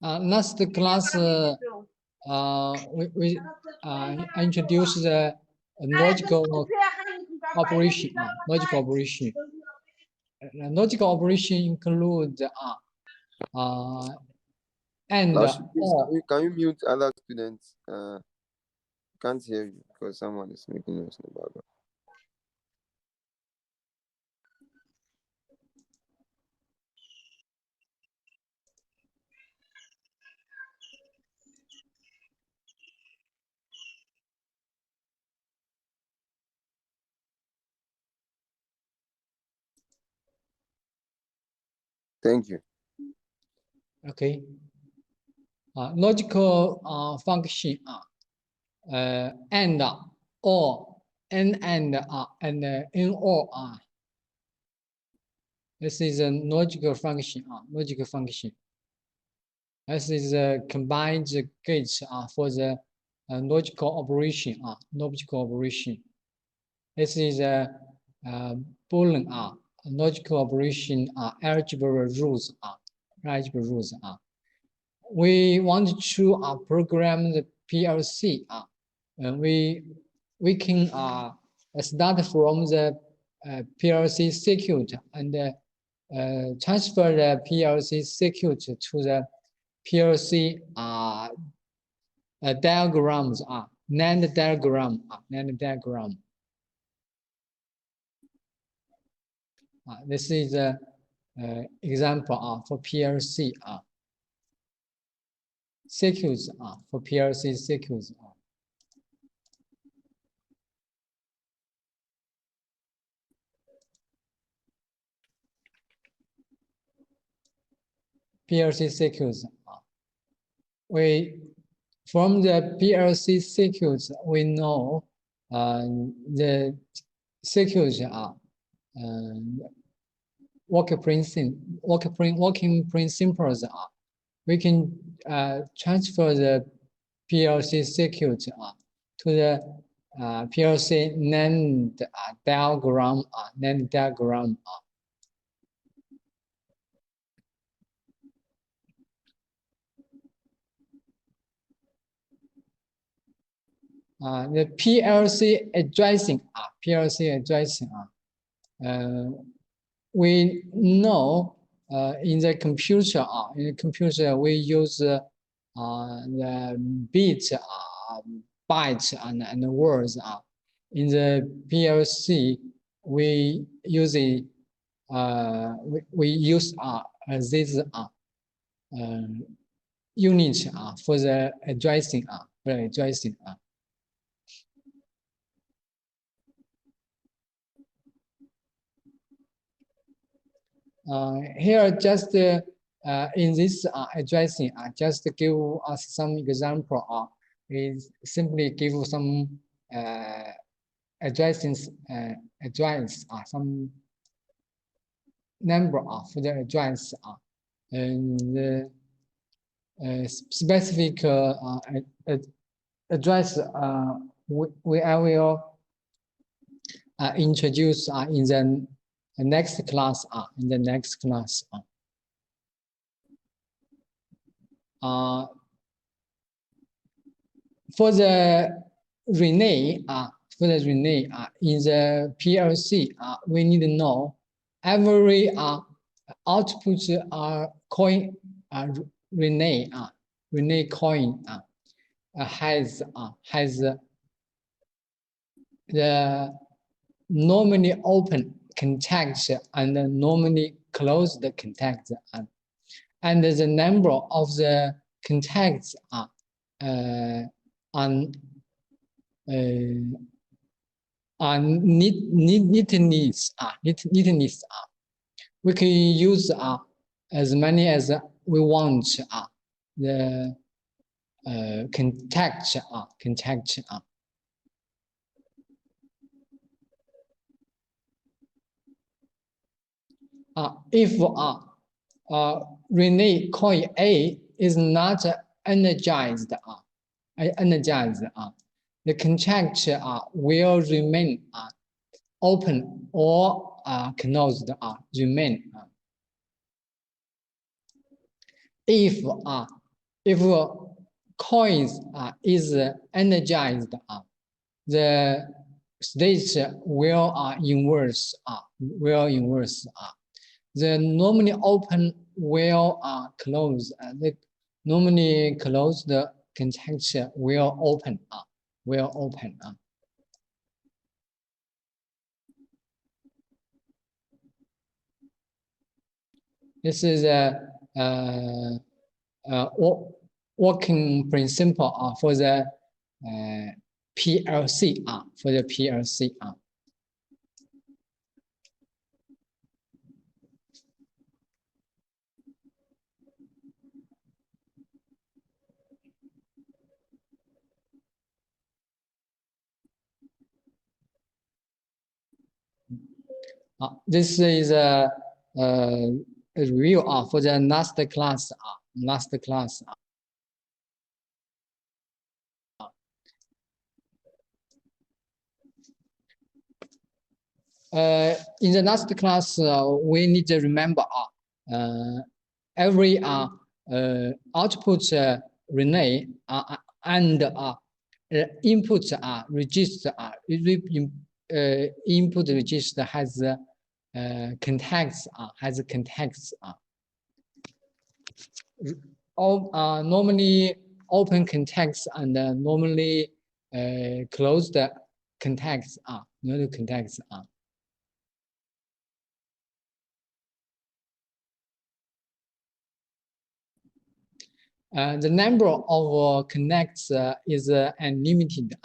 Last class, we introduced the logical operation. Logical operation. Logical operation include and Last, please, can you mute other students? Can't hear you because someone is making noise in the background. Thank you. Okay. Logical function and or and or. This is a logical function. Logical function. This is a combined gate for the logical operation. Logical operation. This is a Boolean logical operation algebra rules. Algebra rules. We want to program the PLC. We can start from the PLC circuit and transfer the PLC circuit to the PLC diagrams. NAND diagram. NAND diagram. This is an example for PLC circuits. For PLC circuits. PLC circuits. From the PLC circuits, we know the circuits are working principles. We can transfer the PLC circuit to the PLC NAND diagram. NAND diagram. The PLC addressing. PLC addressing. We know in the computer. In the computer, we use the bits, bytes, and words. In the PLC, we use it. We use this unit for the addressing. For addressing. Here, just in this addressing, just to give us some example. We simply give some addressing address, some number for the address, and the specific address I will introduce in the next class. In the next class. For the relay, in the PLC, we need to know every output coin relay coin has the normally open contact and normally closed contact, and the number of the contacts neatness. We can use as many as we want the contact. If relay coil A is not energized, the contact will remain open or closed. Remain. If if coins is energized, the state will inverse. The normally open will close. The normally closed contact will open. This is a working principle for the PLC. This is a review for the last class. In the last class, we need to remember every output relay and input register input register has contacts normally open contacts and normally closed contacts the number of connects is unlimited.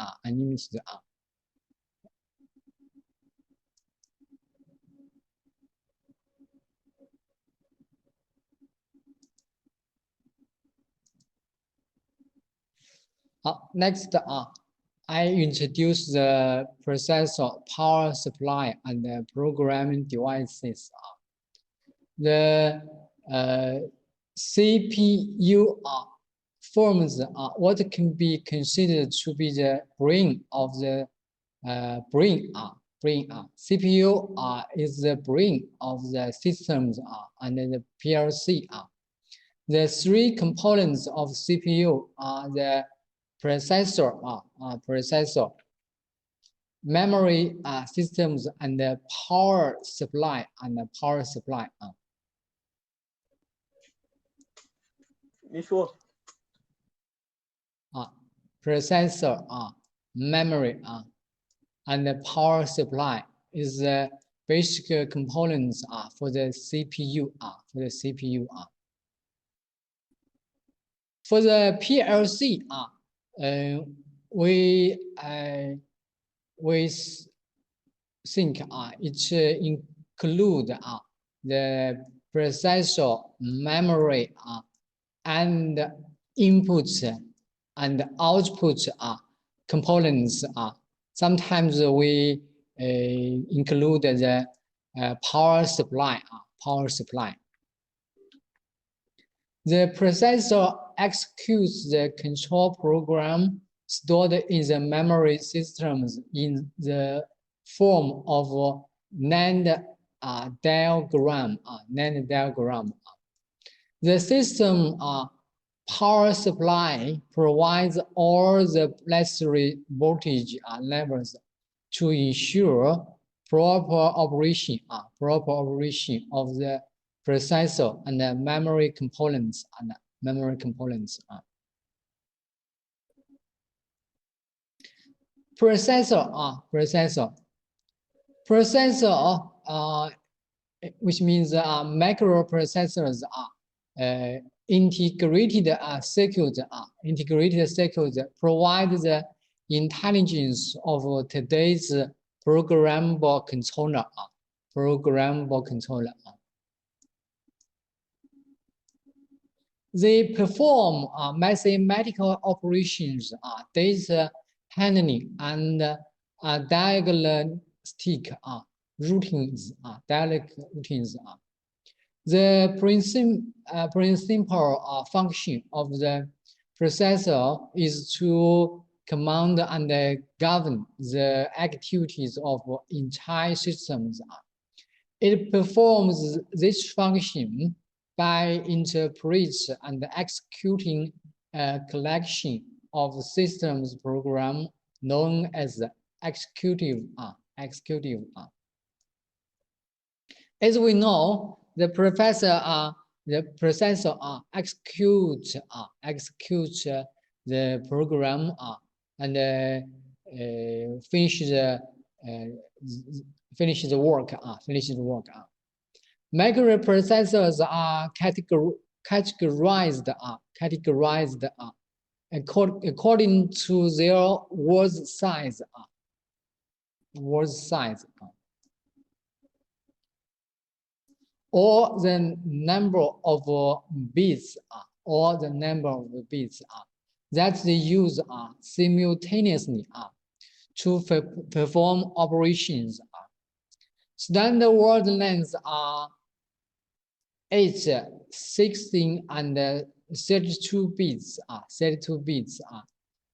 Next, I introduce the processor, power supply, and the programming devices. The CPU forms what can be considered to be the brain of the brain. CPU is the brain of the systems and the PLC. The three components of CPU are the processor, memory systems, and the power supply. Processor, memory, and the power supply is the basic components for the CPU. For the PLC, we think it include the processor, memory, and inputs and output components. Sometimes we include the power supply. The processor executes the control program stored in the memory systems in the form of NAND diagram. The system power supply provides all the necessary voltage levels to ensure proper operation of the processor and the memory components Processor, which means microprocessors are integrated circuits. Provide the intelligence of today's programmable controller. They perform mathematical operations, data handling, and diagnostic routines. The principal function of the processor is to command and govern the activities of entire systems. It performs this function by interpreting and executing a collection of systems program known as executive. As we know, the processor execute the program and finish the work. Microprocessors are categorized according to their word size. Or the number of bits, that they use simultaneously to perform operations. Standard word lengths are 8, 16, and 32 bits.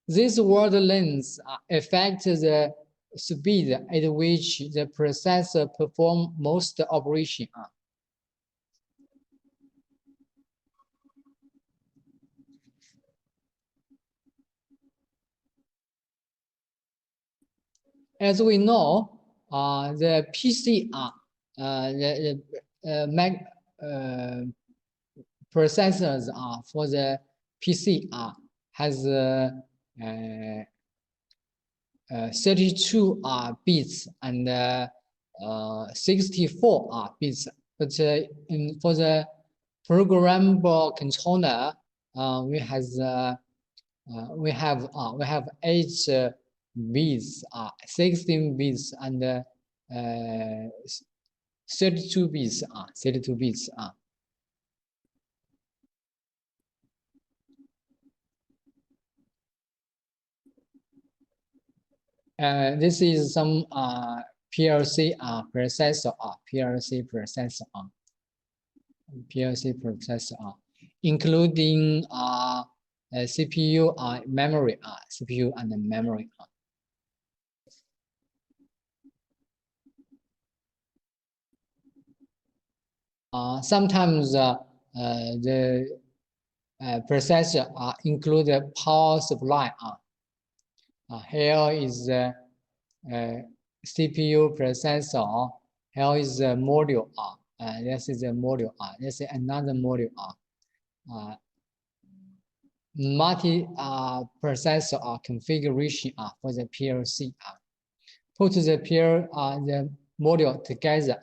These word lengths affect the speed at which the processor performs most operations. As we know, the PC processors for the PC has 32 bits and 64 bits. But for the programmable controller, we have 8 bits, 16 bits, and 32 bits. This is some PLC processor, including CPU, memory, CPU and memory. Sometimes the processor include a power supply. Here is the CPU processor. Here is the module. This is a module. This is another module. Multi processor configuration for the PLC. Put the module together.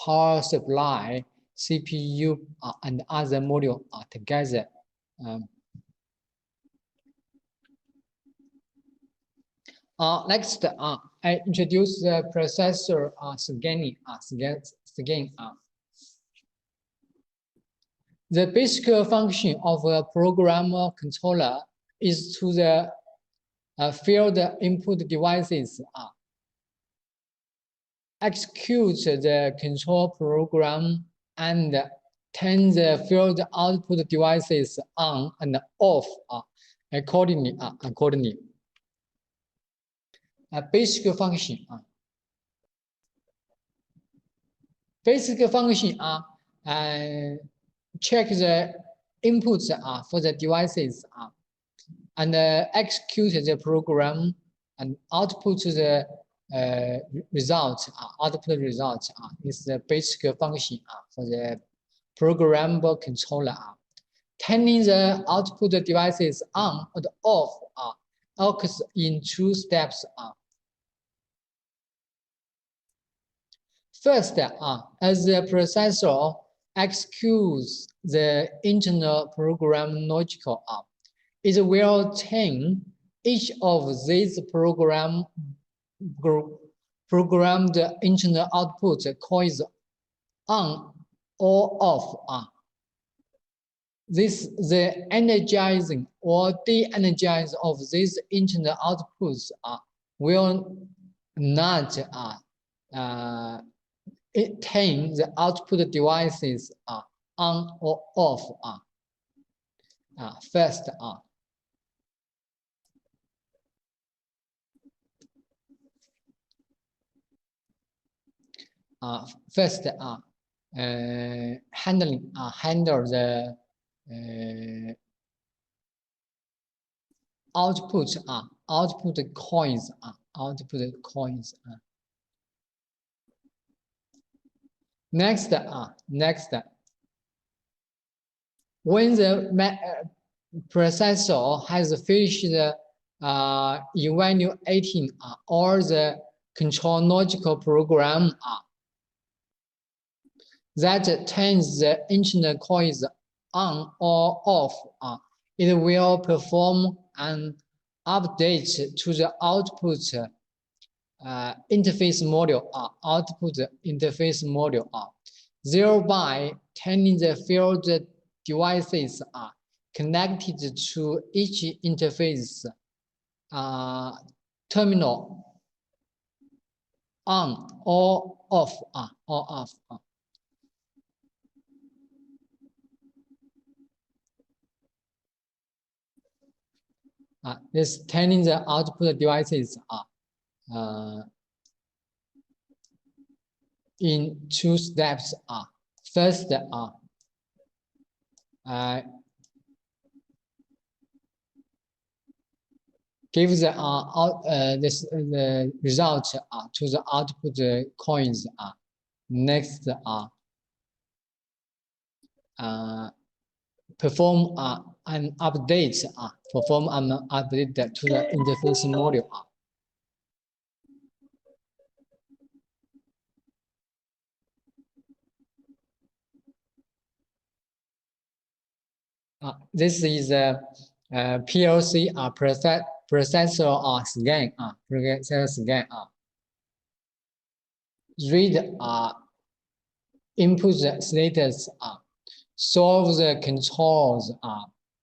Power supply, CPU, and other module together. Next, I introduce the processor scanning. The basic function of a programmer controller is to field input devices, execute the control program, and turn the field output devices on and off accordingly. A basic function. Basic function check the inputs for the devices and execute the program and output the result. Output result is the basic function for the programmable controller. Turning the output devices on or off occurs in 2 steps. First, as the processor executes the internal program logic, it will turn each of these programmed internal output coils on or off. The energizing or de-energizing of these internal outputs will not turn the output devices on or off. First, handle the output output coins Next when the processor has finished evaluating all the control logical program that turns the internal coils on or off, it will perform an update to the output interface module, thereby turning the field devices connected to each interface terminal on or off, This turning the output devices in two steps. First, give the result to the output coins. Next, perform an update. Perform an update to the interface module. This is a PLC processor scan. Processor scan. Read input status. Solve the controls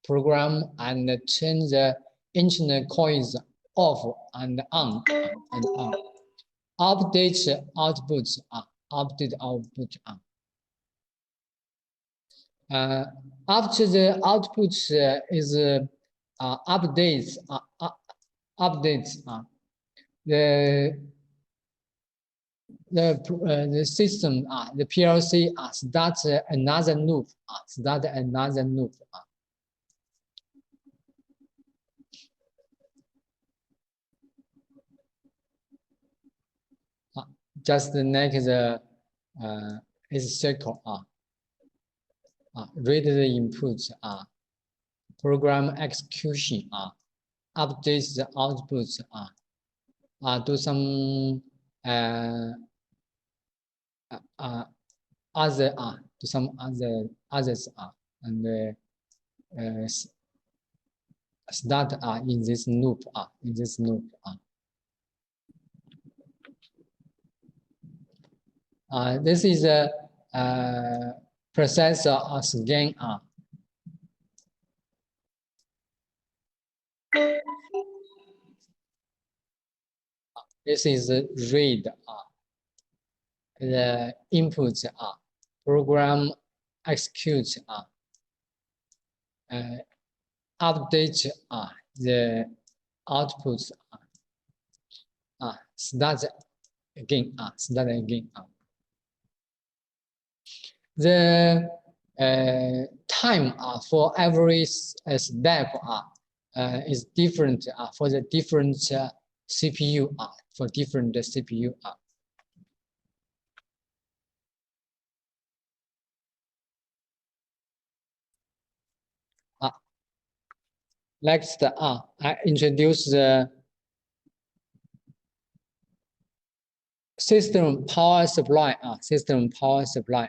program and turn the internal coils off and on. Update output. Update output. After the output is updates, the system, the PLC starts another loop. Just like the is circle. Read the inputs, program execution, update the outputs, do some others, and start in this loop. This is a processor scan. This is read. The inputs program execute, update the outputs, start again. The time for every step is different for the different CPU. For different CPU. Next, I introduce the system power supply. System power supply.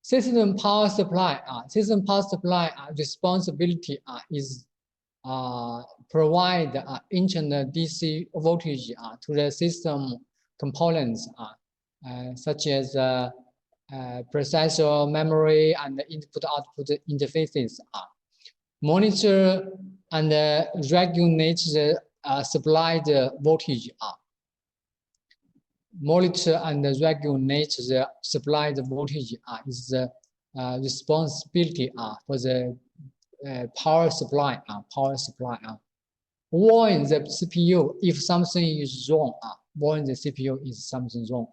System power supply. System power supply responsibility is provide internal DC voltage to the system components such as processor, memory, and input-output interfaces. Monitor and regulate the supplied voltage. Monitor and regulate the supplied voltage is the responsibility for the power supply warn the CPU if something is wrong warn the CPU if something wrong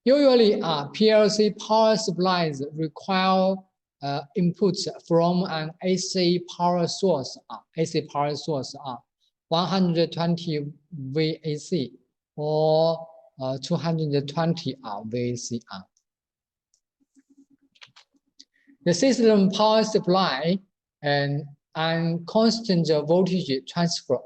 Usually PLC power supplies require inputs from an AC power source 120 VAC or 220 VAC The system power supply and constant voltage transfer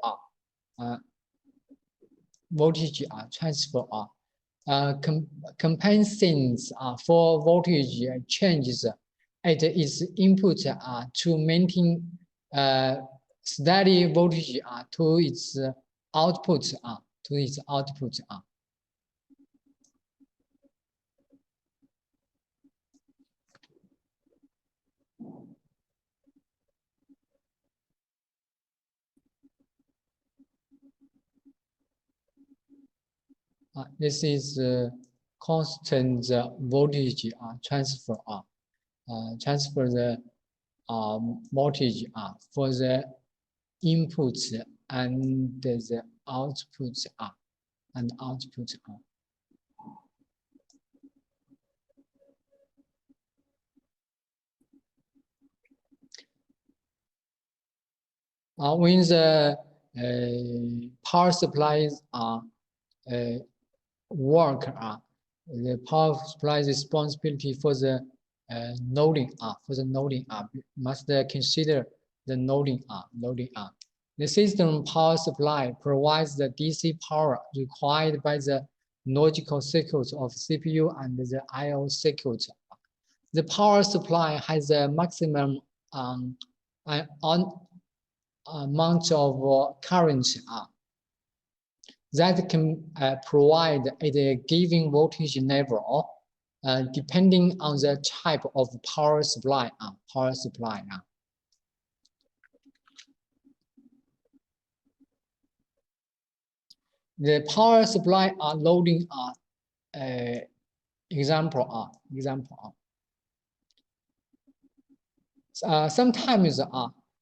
compensates for voltage changes at its input to maintain steady voltage to its output This is constant voltage transfer transfer the voltage for the inputs and the outputs when the power supplies work the power supply responsibility for the loading must consider the loading The system power supply provides the DC power required by the logical circuits of CPU and the I/O circuit. The power supply has a maximum amount of current that can provide at a given voltage level, depending on the type of power supply. The power supply loading example. Sometimes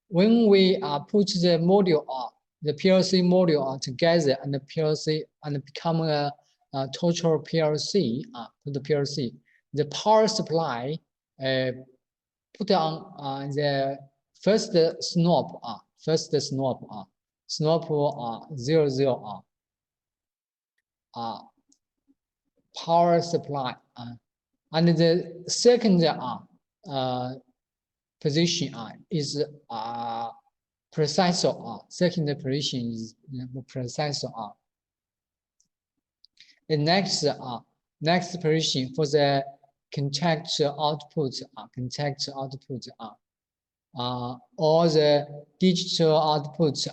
when we put the module the PLC module together and the PLC and become a total PLC to the PLC. The power supply put on the first snob 00 power supply and the second position is processor second position is processor The next position for the contactor output or the digital output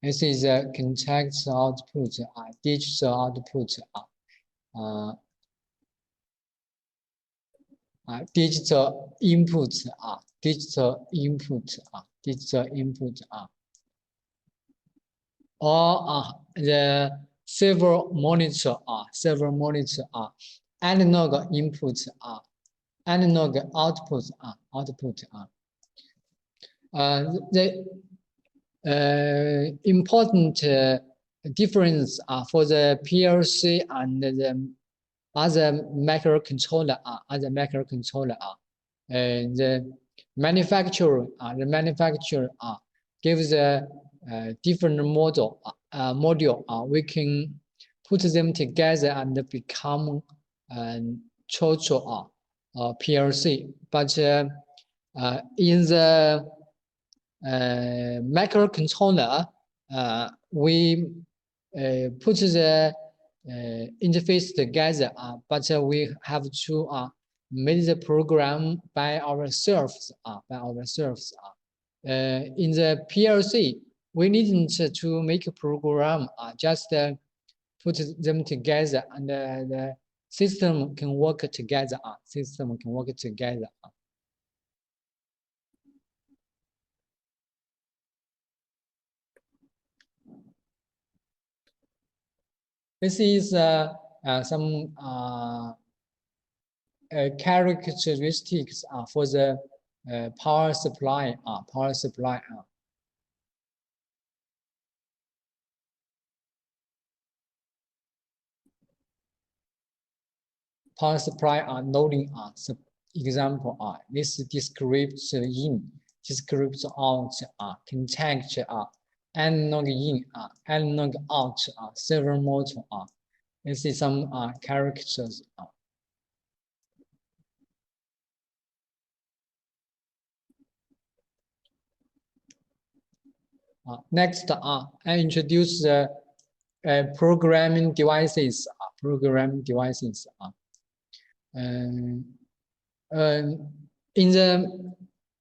This is a contactor output digital output digital input or the several monitor analog input analog output the important difference for the PLC and the other microcontroller the manufacturer gives a different module we can put them together and become total PLC but in the microcontroller we put the interface together but we have to make the program by ourselves in the PLC we needn't to make a program just put them together and the system can work together This is some characteristics for the power supply power supply loading example this descripts in, descripts out contact analog in analog out servo motor this is some characters next I introduce the programming devices programming devices in the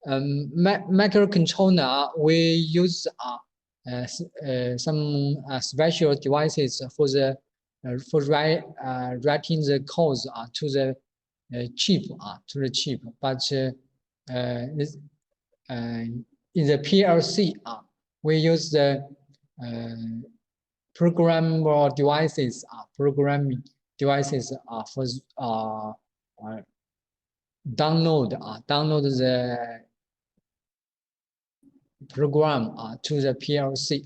microcontroller we use some special devices for the writing the codes to the chip but this, in the PLC we use the programmable devices programming devices for download the program to the PLC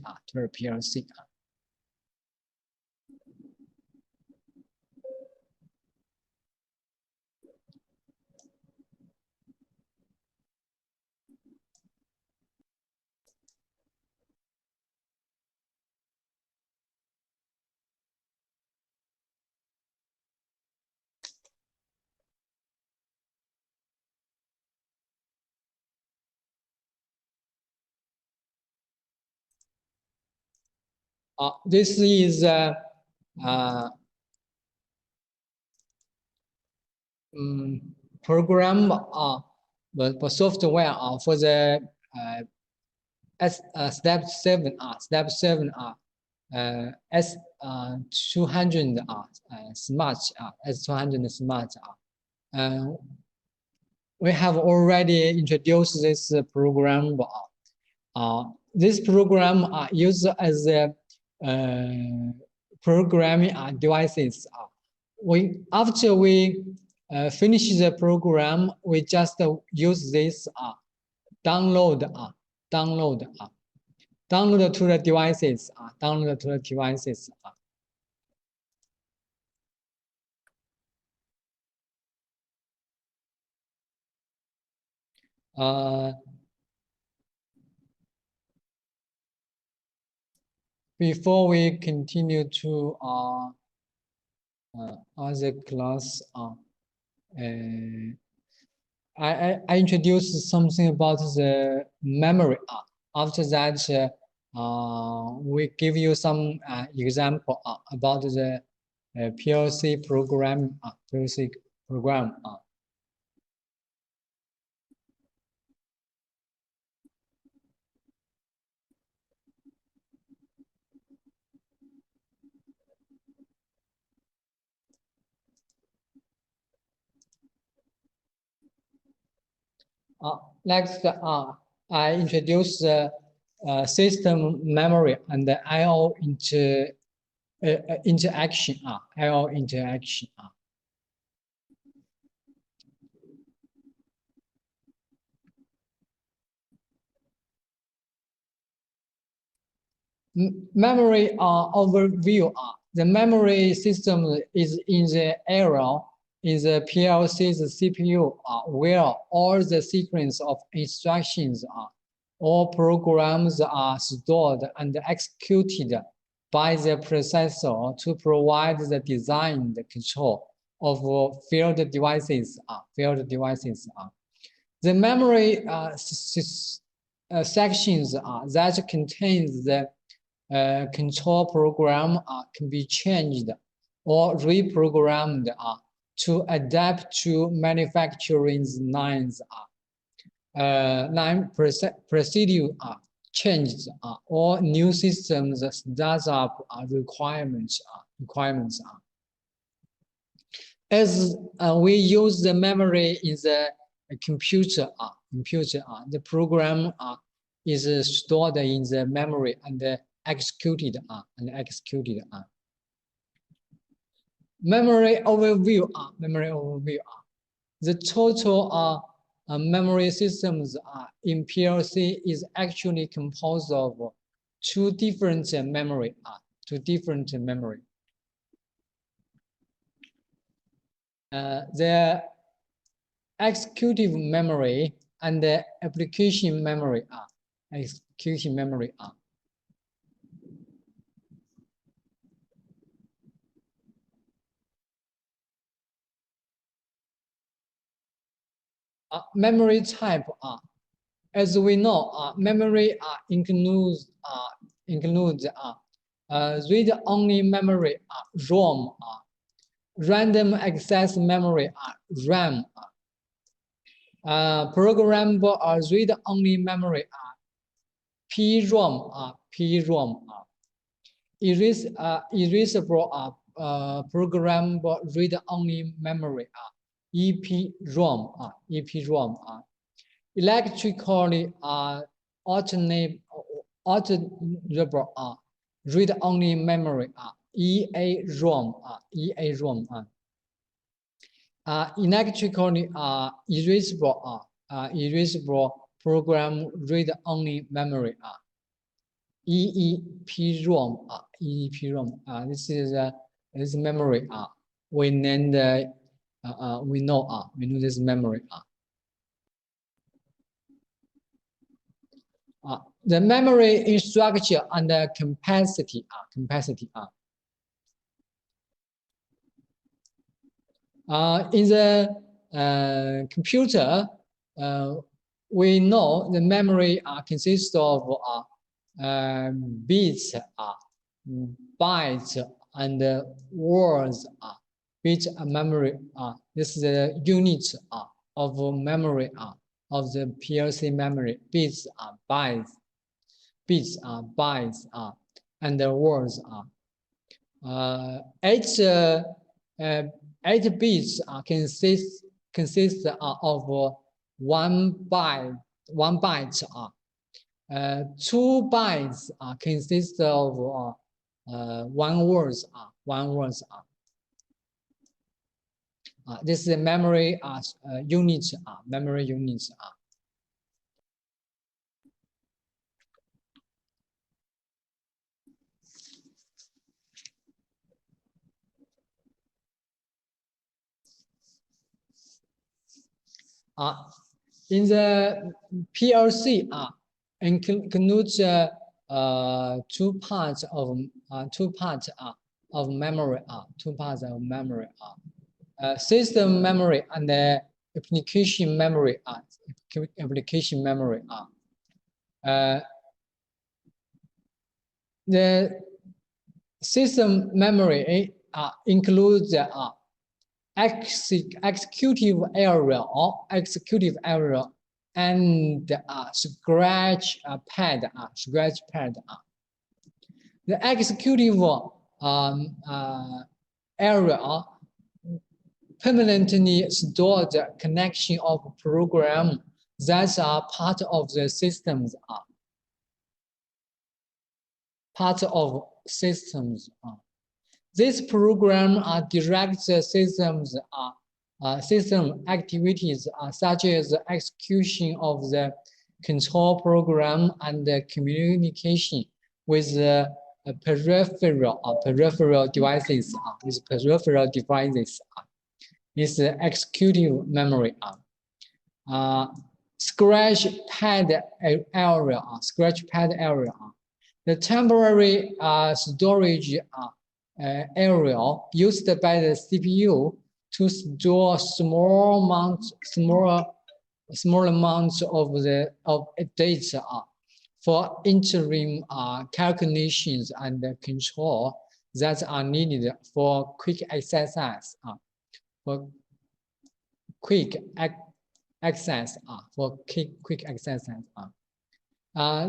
this is program the software for the step 7 S 200 smart S200 smart we have already introduced this program this program used as a programming devices after we finish the program we just use this download to the devices before we continue to other class I introduced something about the memory after that we give you some example about the PLC program next, I introduce the system memory and the I/O interaction. I/O interaction. Memory overview. The memory system is in the area in the PLC's CPU where all the sequence of instructions all programs are stored and executed by the processor to provide the designed control of field devices. The memory sections that contains the control program can be changed or reprogrammed to adapt to manufacturing lines. Line procedure changed or new systems startup requirements. As we use the memory in the computer, the program is stored in the memory and executed. Memory overview. The total memory systems in PLC is actually composed of two different memory. The executive memory and the application memory memory type as we know, memory includes read-only memory ROM, random access memory RAM, programmable read-only memory PROM, erasable programmable read-only memory EPROM, electrically alternable read-only memory EAROM, electrically erasable program read-only memory EEPROM, this is memory we named we know this memory the memory structure and the capacity in the computer we know the memory consists of bits, bytes, and words. Bit memory. This is the unit of memory of the PLC memory. Bits are bytes. And the words are 8 bits consist of 1 byte. 2 bytes consist of 1 words. This is the memory units. Memory units. In the PLC, includes 2 parts of memory. System memory and the application memory. The system memory includes executive area and scratch pad. The executive area permanently stored the connection of programs that are part of the systems. This program directs systems system activities such as the execution of the control program and the communication with the peripheral devices. Is the executive memory. Scratch pad area. The temporary storage area used by the CPU to store small amounts of data for interim calculations and control that are needed for quick access.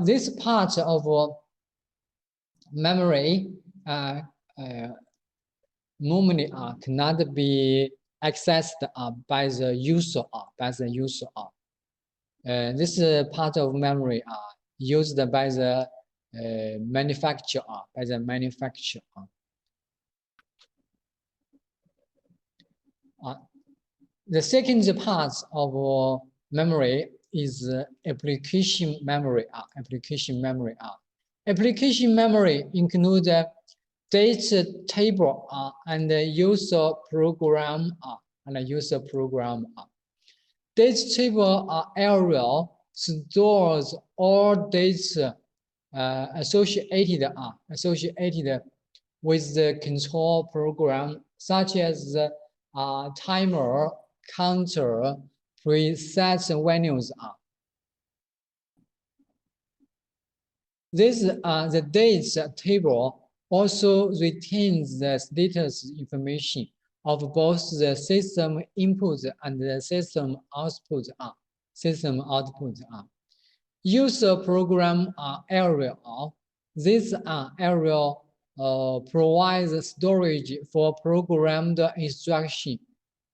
This part of memory normally cannot be accessed by the user. This part of memory used by the manufacturer. The second part of memory is application memory. Application memory. Application memory includes data table and user program Data table area stores all data associated with the control program, such as the timer, counter, preset values. The data table also retains the status information of both the system input and the system output. User program area. This area provides storage for programmed instruction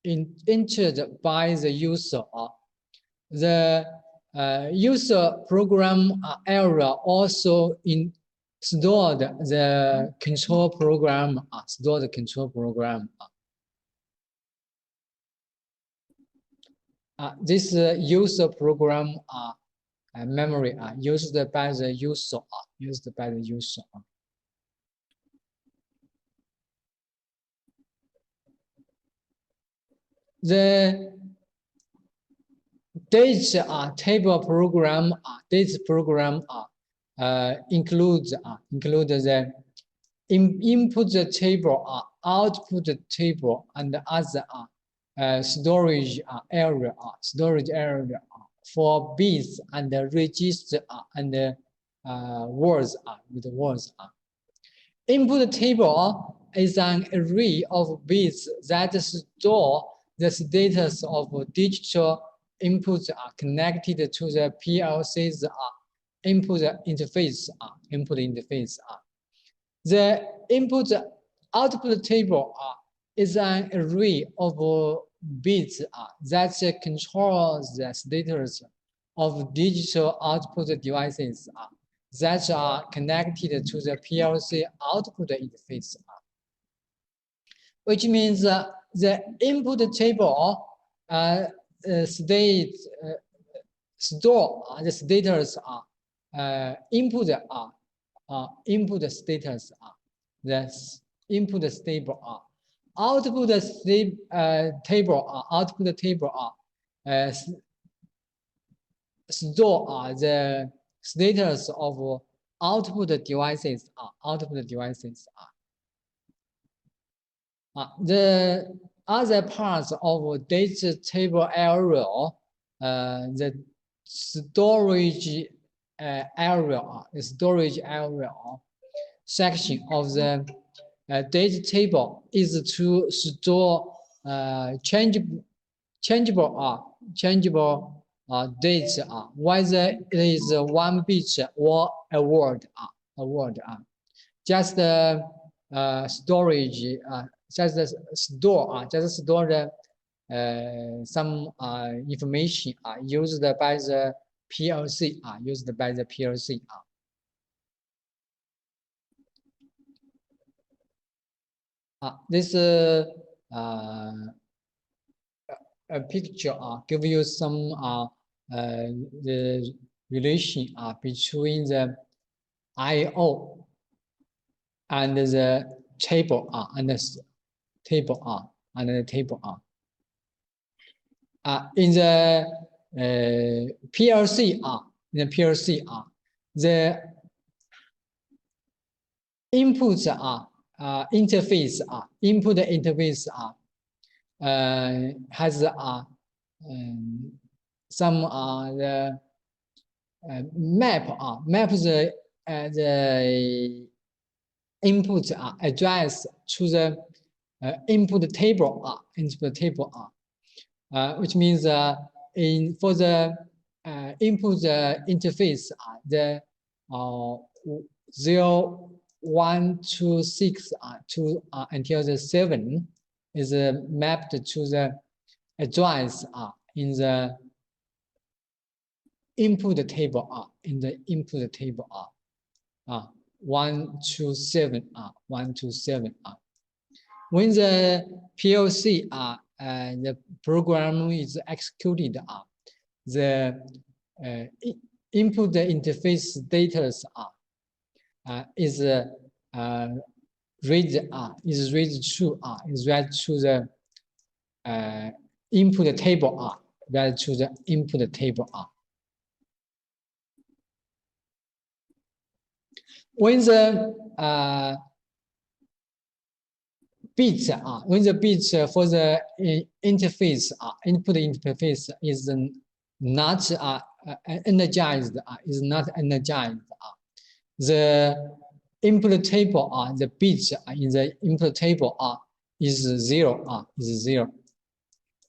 entered by the user. The user program area also stored the control program. This user program memory used by the user. The data table program includes the input table, output table, and other storage area for bits and register and words with words. Input table is an array of bits that store the status of digital inputs connected to the PLC's input interface. The input-output table is an array of bits that controls the status of digital output devices that are connected to the PLC output interface. Which means the input table store the status input status that's input table output table store the status of output devices the other parts of data table area, the storage area section of the data table is to store changeable data, whether it is one bit or a word. Just storage. Just store the some information used by the PLC. This a picture give you some the relation between the I/O and the table and the table in the PLC the inputs interface input interface has some the map the input address to the input table which means for the input interface the 0, 1 to 6 to until the 7 is mapped to the address in the input table 1 to 7 when the PLC the program is executed the input interface data is read to the input table read to the input table when the bit when the bit for the interface input interface is not energized the input table the bit in the input table is zero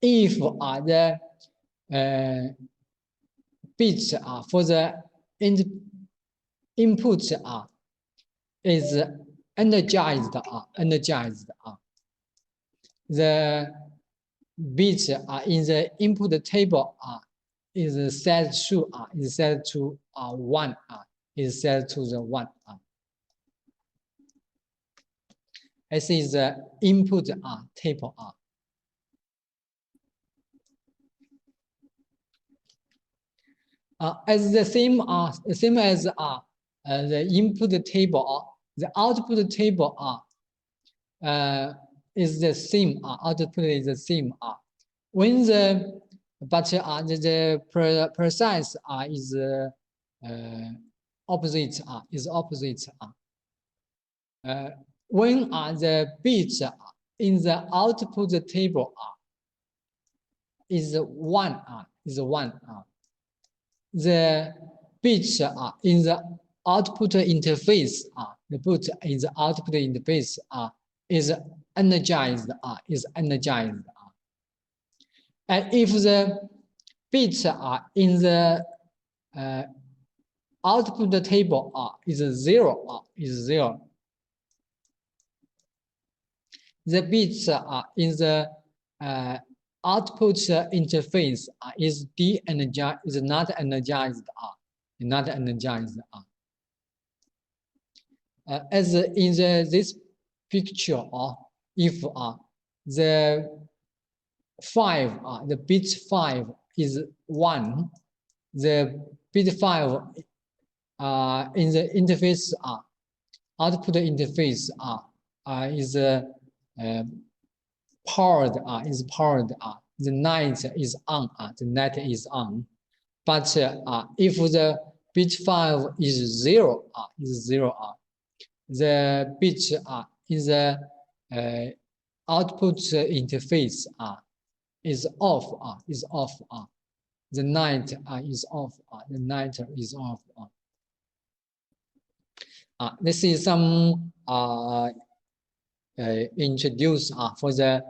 if the bits for the input is energized the bits in the input table is set to one is set to the one. This is the input table as the same as the input table, the output table is the same. Output is the same. When the the precise is opposite when the bits in the output table is one the bits in the output interface the bit in the output interface is energized and if the bits in the output table is zero the bits in the output interface is de-energized, is not energized, as in this picture, if the the bit 5 is 1, the bit 5 in the interface output interface is powered the net is on but if the bit 5 is 0 the bit in the output interface is off the net is off this is some introduce for the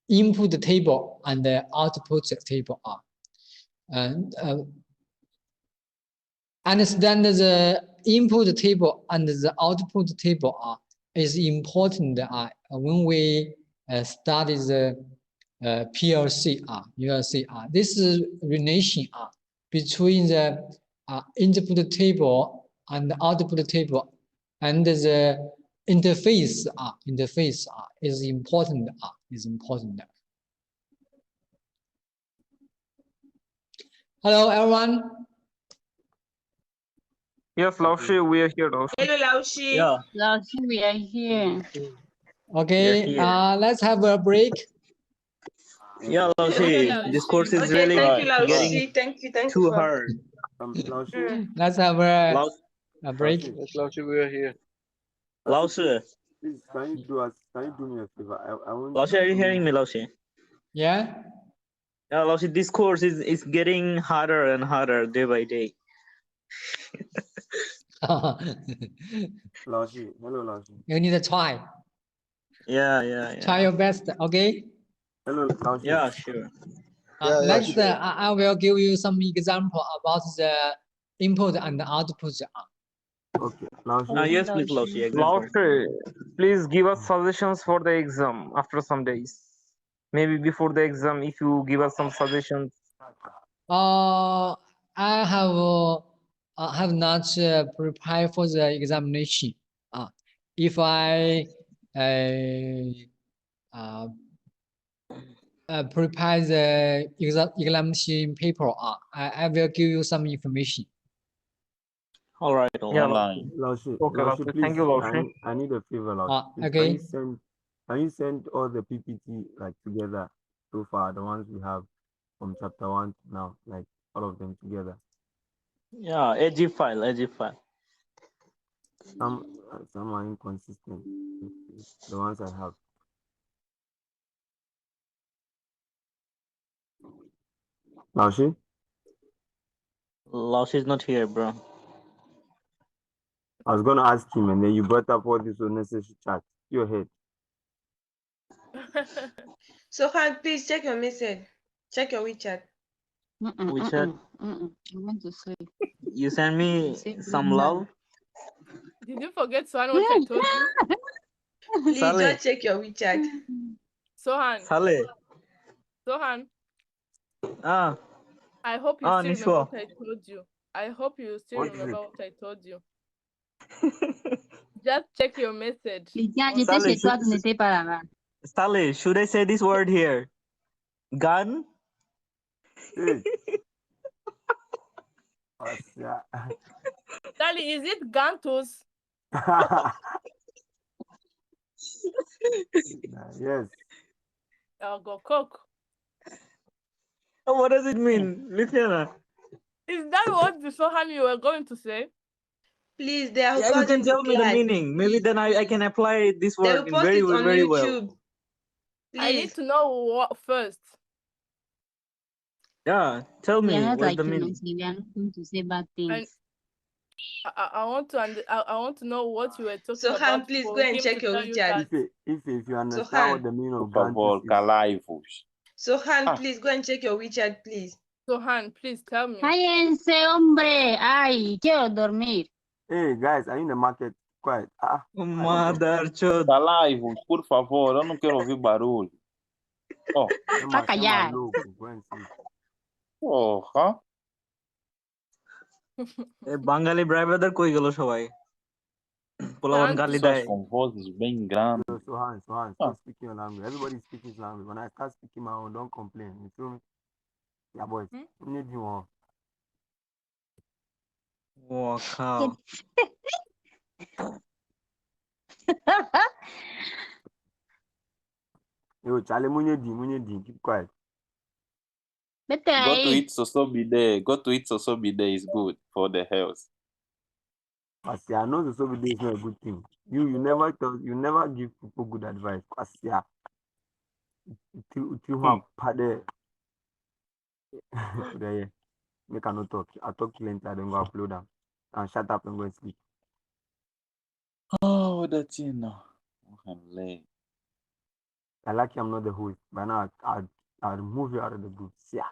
input table and the output table and understand the input table and the output table is important when we study the PLC this is relation between the input table and the output table and the interface is important Hello everyone. Yes, Laushi, we are here. Laushi. Hello, Laushi. Yeah, Laushi, we are here. Okay, yeah. let's have a break. Yeah, Okay, Laushi, this course is okay, really thank you, getting Laushi. Thank you too for. hard. Laushi, Let's have a break. Laushi, Yes, Laushi, we are here. Laushi, please, can you do me a favor? I want. Laushi, are you hearing me, Laushi? Yeah. Yeah, Laushi, this course is getting harder and harder day by day. Laushi, hello, Laushi. You need to try. Yeah. Try your best, okay? Hello, Laushi. Yeah, sure. Yeah, Next, sure. I will give you some example about the input and output. Okay, Laushi. Yes, please, Laushi, example. Laushi, please give us suggestions for the exam after some days. Maybe before the exam, if you give us some suggestions. I have not prepared for the examination. If I prepare the examination paper. I will give you some information. All right, Yeah, online. Laushi, Okay, Laushi, Laushi. please. Thank you, Laushi. I need a favor, Laushi. Please, Okay. Can you send all the PPT like together so far, the ones we have from chapter 1 to now, like all of them together? Yeah, AG file, AG file. Some are inconsistent. The ones I have. Laushi? Loss is not here, bro. I was gonna ask him, and then you brought up all this unnecessary chat. Your head. So, Han, please check your message. Check your WeChat. WeChat. I want to say. You send me Say some good love. Did you forget Sohan what I told you? Please Saleh. just check your WeChat. Sohan, Saleh. Sohan, Ah, I hope you still remember Nishwa. what I told you. I hope you still What is remember it? what I told you. Just check your message. Les gars, on j'étais Saleh, chez toi, tu n'étais pas là-bas. Saleh, should I say this word here? Gun? Hey. Yeah. Dali, is it Gantus? Yes. I'll go cook. Oh, what does it mean? Lithiana. Is that what the Sohan you were going to say? Please, they are Yeah, you can recording the tell me the class. meaning. Maybe then I can apply this They word will in post very, it on very well. YouTube. I need Please. to know what first. Yeah, tell We are me not what's like the you, meaning. Nancy. We are not going to say bad things. I want to I want to know what you were talking So, Han, about please for go and him check to your tell you WeChat. that. If you understand Han. what the meaning of Por favor, Gantus is. calai-vos. So, Han, Ah. please go and check your WeChat, please. Sohan, please tell me. Cállense, hombre. Ay, quiero dormir. Hey guys, are you in the market? Quiet. Mother chod. Calai-vos, por favor, eu não quero ouvir barulho. Oh, Vai callar. Louco. Go and sleep. porra. বাঙালি ব্রাইভারদের কই গেল সবাই পোলাপান গালি দেয় Pessoas com vozes bem grandes. So Hans, stop speaking your language. Everybody speaking his language. When I start speaking my own, don't complain. You feel me? Yeah, boys. We need you all. Wow Yo, Charlie, Munye keep quiet. Vete Go to ahí. eat sosobide. Go to eat sosobide is good for the health. Asia, I know the Soviet is not a good thing. You never give people good advice. Asia, you have had Make a no talk. I talk to later, then go upload them. And shut up and go and sleep. Oh, that's enough. Okay. I like I'm not the host, but now I'll remove you out of the group. Yeah.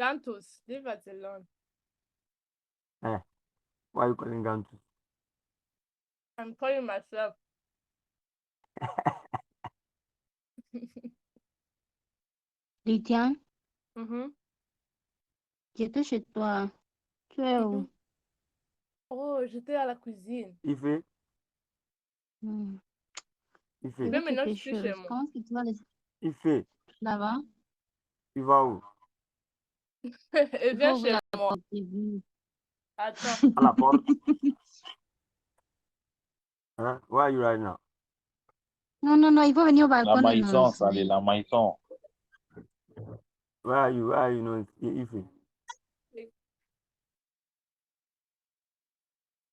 Gantus, leave us alone. Why are you calling Gantu? I'm calling myself. Lydia, Mm-hmm. j'étais chez toi. Tu es où? Oh, j'étais à la cuisine. Ife, Hmm. Mais Ife, maintenant, quelque je suis chez chose. moi. Comment est-ce que tu vas laisser Ife, là-bas? tu vas où? Et Il viens faut chez ouvrir la moi. porte. C'est vu. Attends. À la porte. Huh? Where are you right now? Non, non, non, il faut venir au La balcon de maison, nos ça, la maison. Where are you? No, Ife.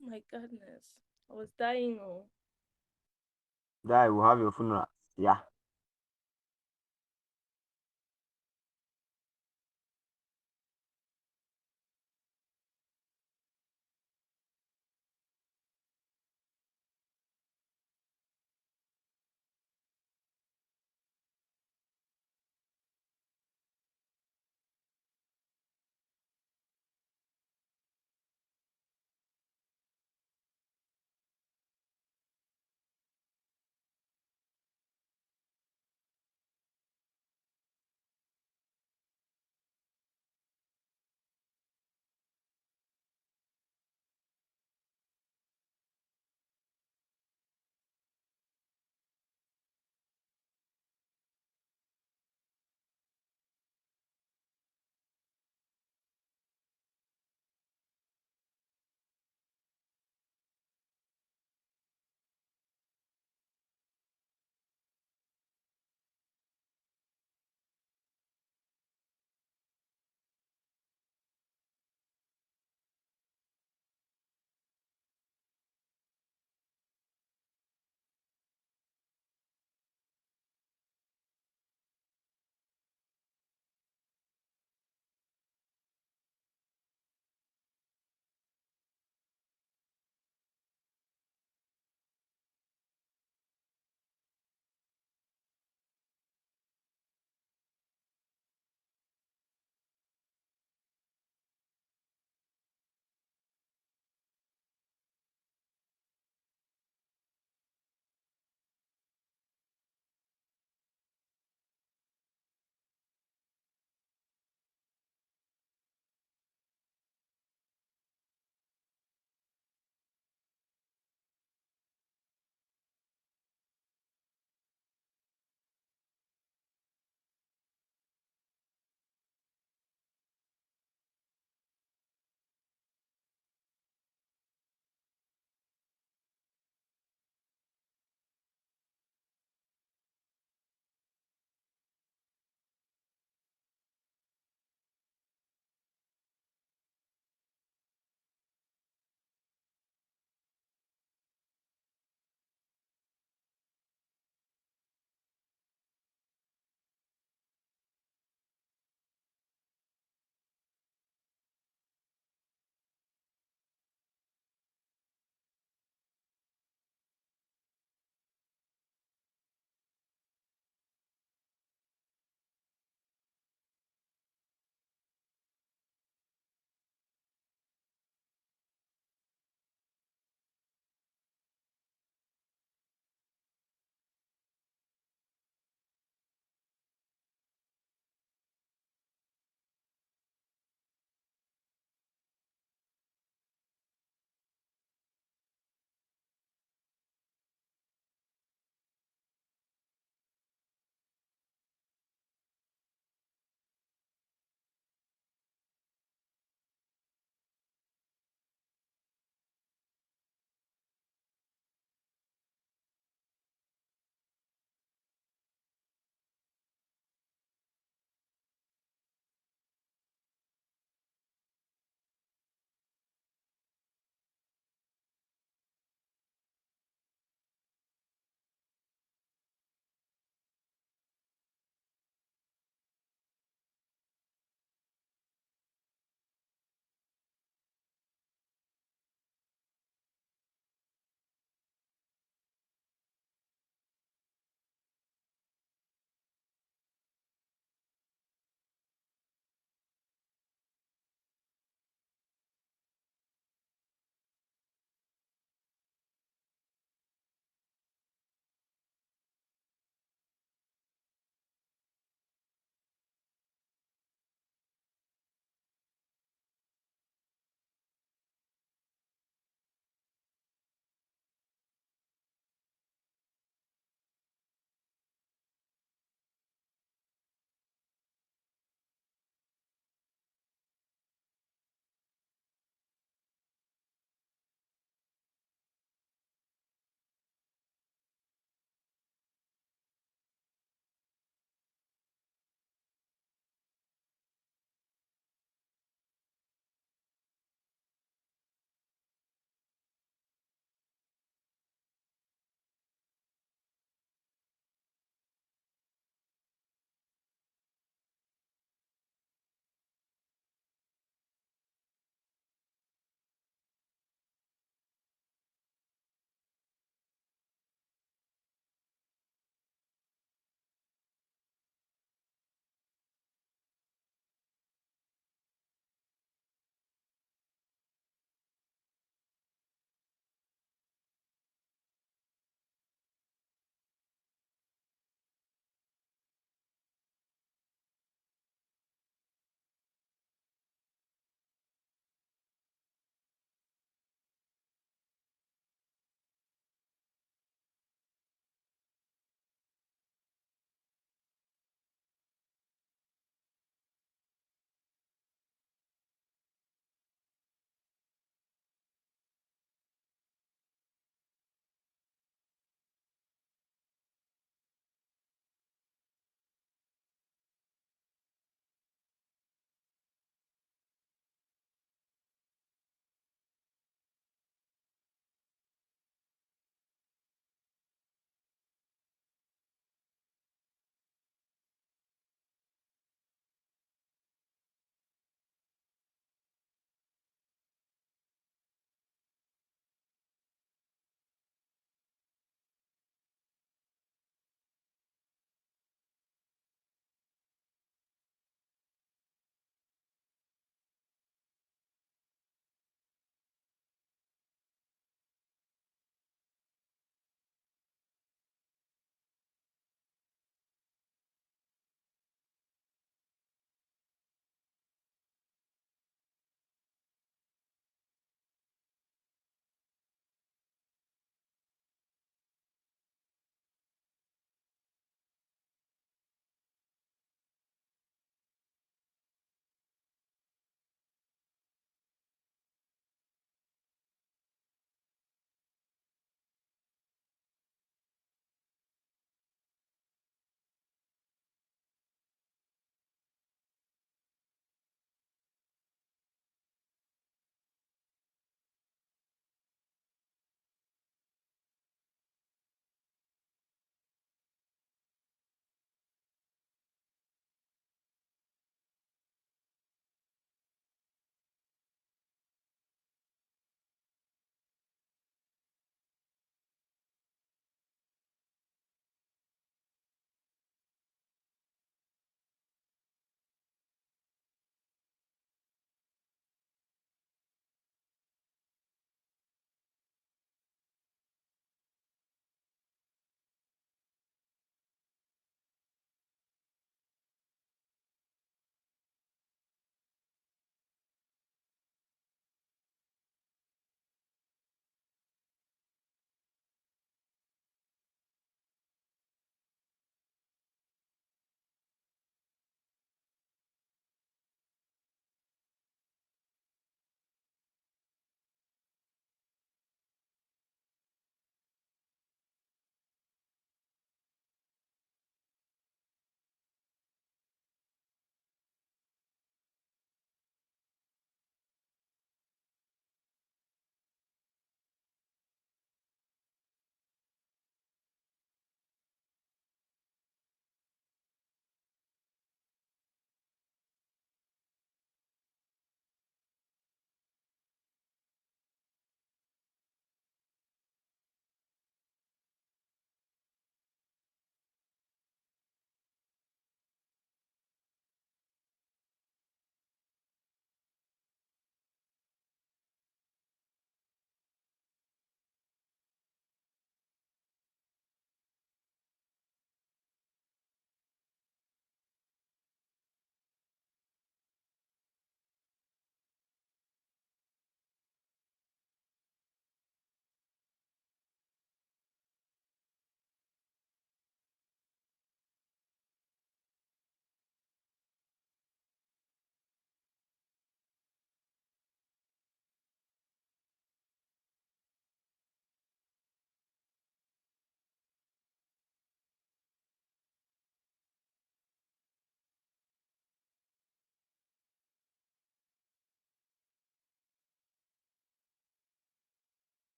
Oh my goodness. I was dying. Oh. Die, we'll have your funeral. Yeah.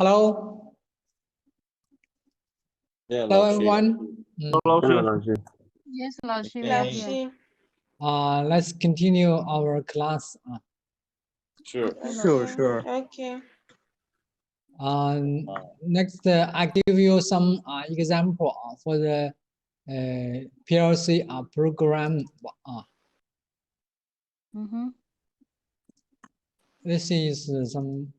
Hello, Yeah, hello 老师。 everyone. Hello, 老师。 Yes, 老师 Okay. we're here. 老师 Let's continue our class. Sure. Sure, sure. Okay. Next, I give you some example for the PLC program. Mm-hmm. This is some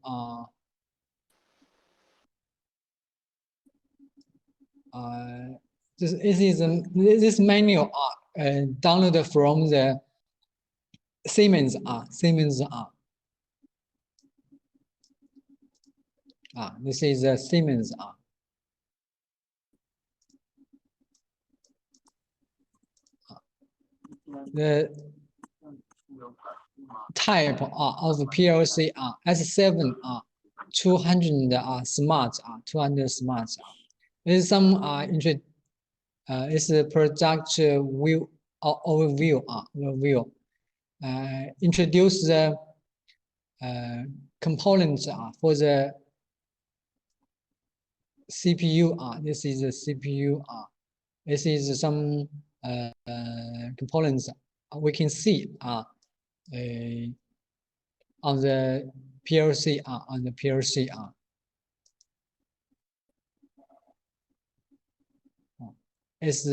this manual downloaded from the Siemens this is the Siemens the type of PLC S7 200 smart 200 smart. This is some it's a project view overview. Introduce the components for the CPU. This is the CPU. This is some components we can see on the PLC. On the PLC. It's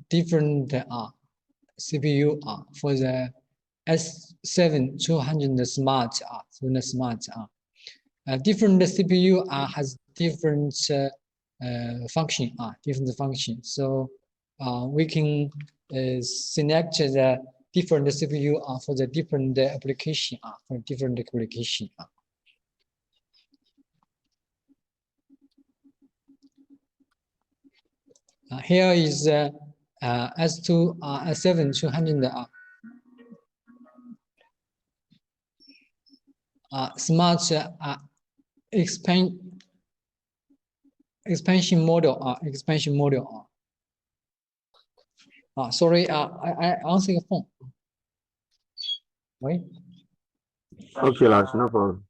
different CPU for the S7 200 smart. Different CPU has different function. Different function. So we can select the different CPU for the different application. For different application. Here is S2 S7 200 smart expansion model. Expansion model. Sorry, I answer your phone. Wait. Okay, 老师, no problem.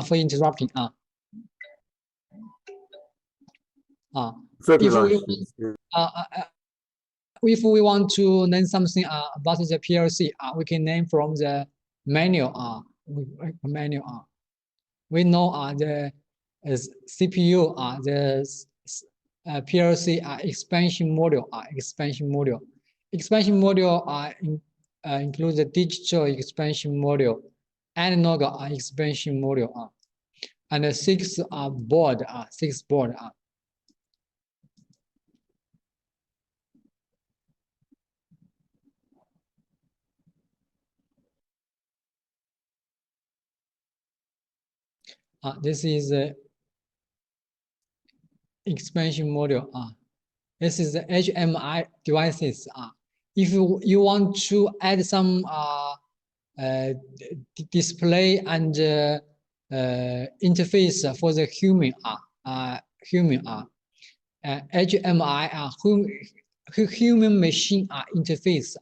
For interrupting. It's okay, If 老 we 师. if we want to learn something about the PLC, we can learn from the manual. Manual. We know the CPU, the PLC expansion module. Expansion module. Expansion module includes the digital expansion module, analog expansion module, and the six board. This is the expansion module. This is the HMI devices. If you want to add some display and interface for the human HMI human machine interface.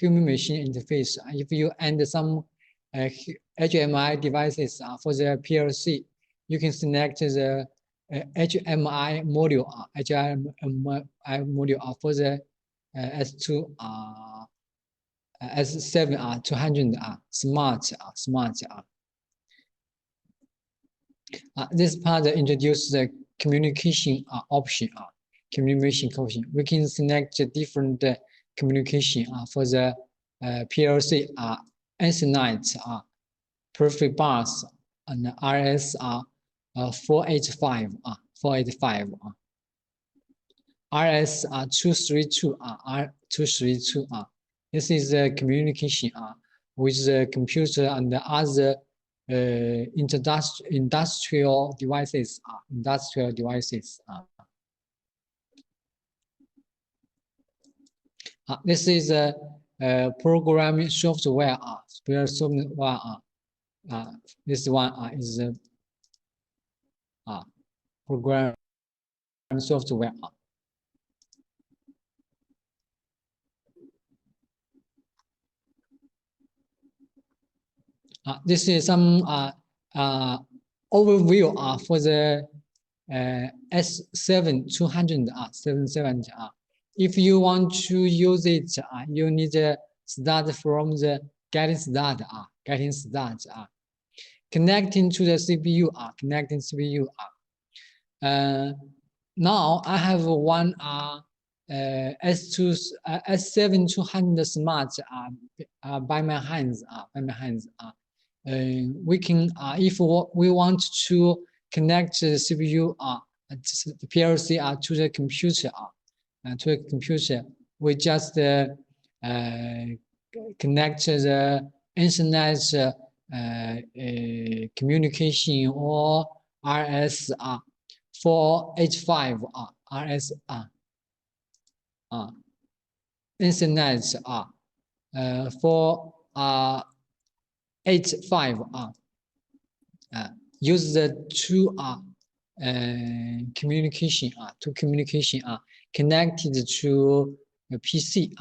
Human machine interface. If you add some HMI devices for the PLC, you can select the HMI module. HMI module for the S2 S7 200 smart. This part introduces the communication option. Communication option. We can select different communication for the PLC Ethernet, perfect bus, and RS 485. 485. RS 232. 232. This is the communication with the computer and the other industrial devices. This is a programming software. This one is a program software. This is some overview for the S7200 770. If you want to use it, you need to start from the getting start. Connecting to the CPU. Connecting CPU. Now I have one S7200 Smart by my hands. We can, if we want to connect the CPU, the PLC to the computer, we just connect the Internet communication or RS 485 RS Internet 485 use the two communication connected to PC,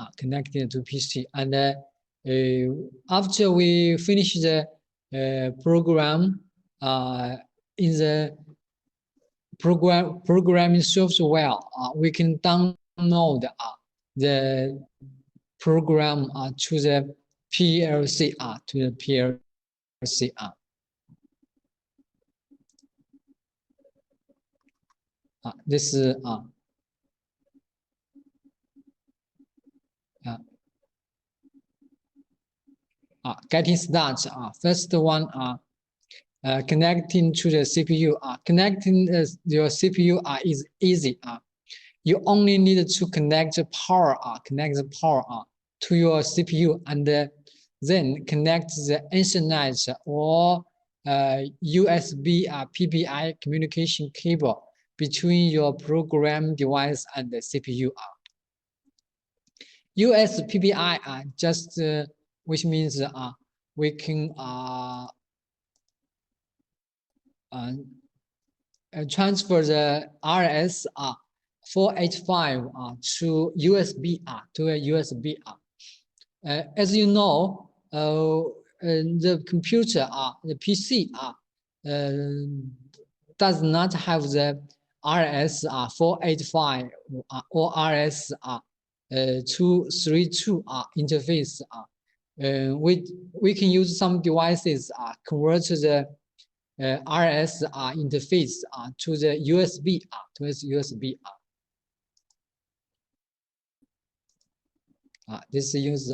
and after we finish the program in the programming software, we can download the program to the PLC. This is getting started. First one, connecting to the CPU. Connecting your CPU is easy. You only need to connect the power, to your CPU, and then connect the Ethernet or USB PPI communication cable between your program device and the CPU. USB PPI just which means we can transfer the RS 485 to USB to a USB. As you know, the computer, the PC, does not have the RS 485 or RS 232 interface. We can use some devices convert the RS interface to the USB. This use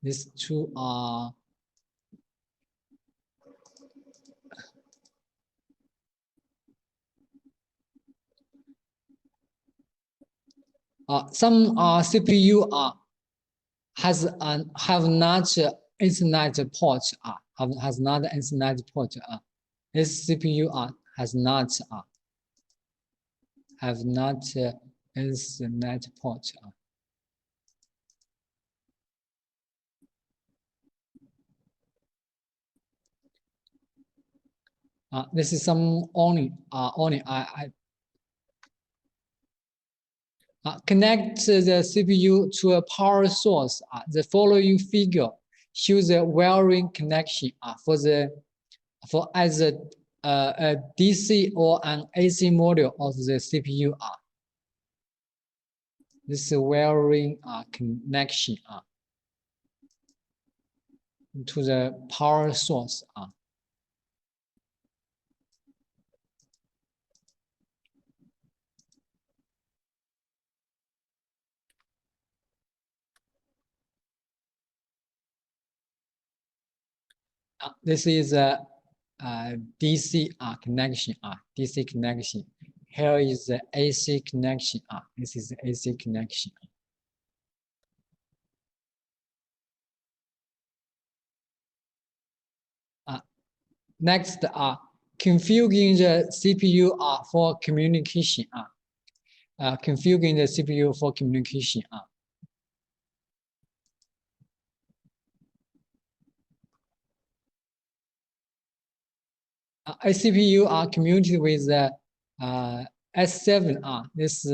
these two are some CPU have not Ethernet port. Has not Ethernet port. This CPU has not have not Ethernet port. This is some only connect the CPU to a power source. The following figure shows the wiring connection for either a DC or an AC module of the CPU. This is wiring connection to the power source. This is a DC connection. DC connection. here is the AC connection. This is the AC connection. Next, configuring the CPU for communication. Configuring the CPU for communication. A CPU communicated with the S7. This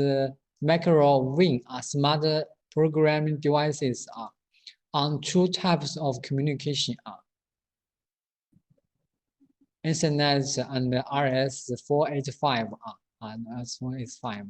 macro wing smart programming devices on two types of communication. Ethernet and RS485 and S185.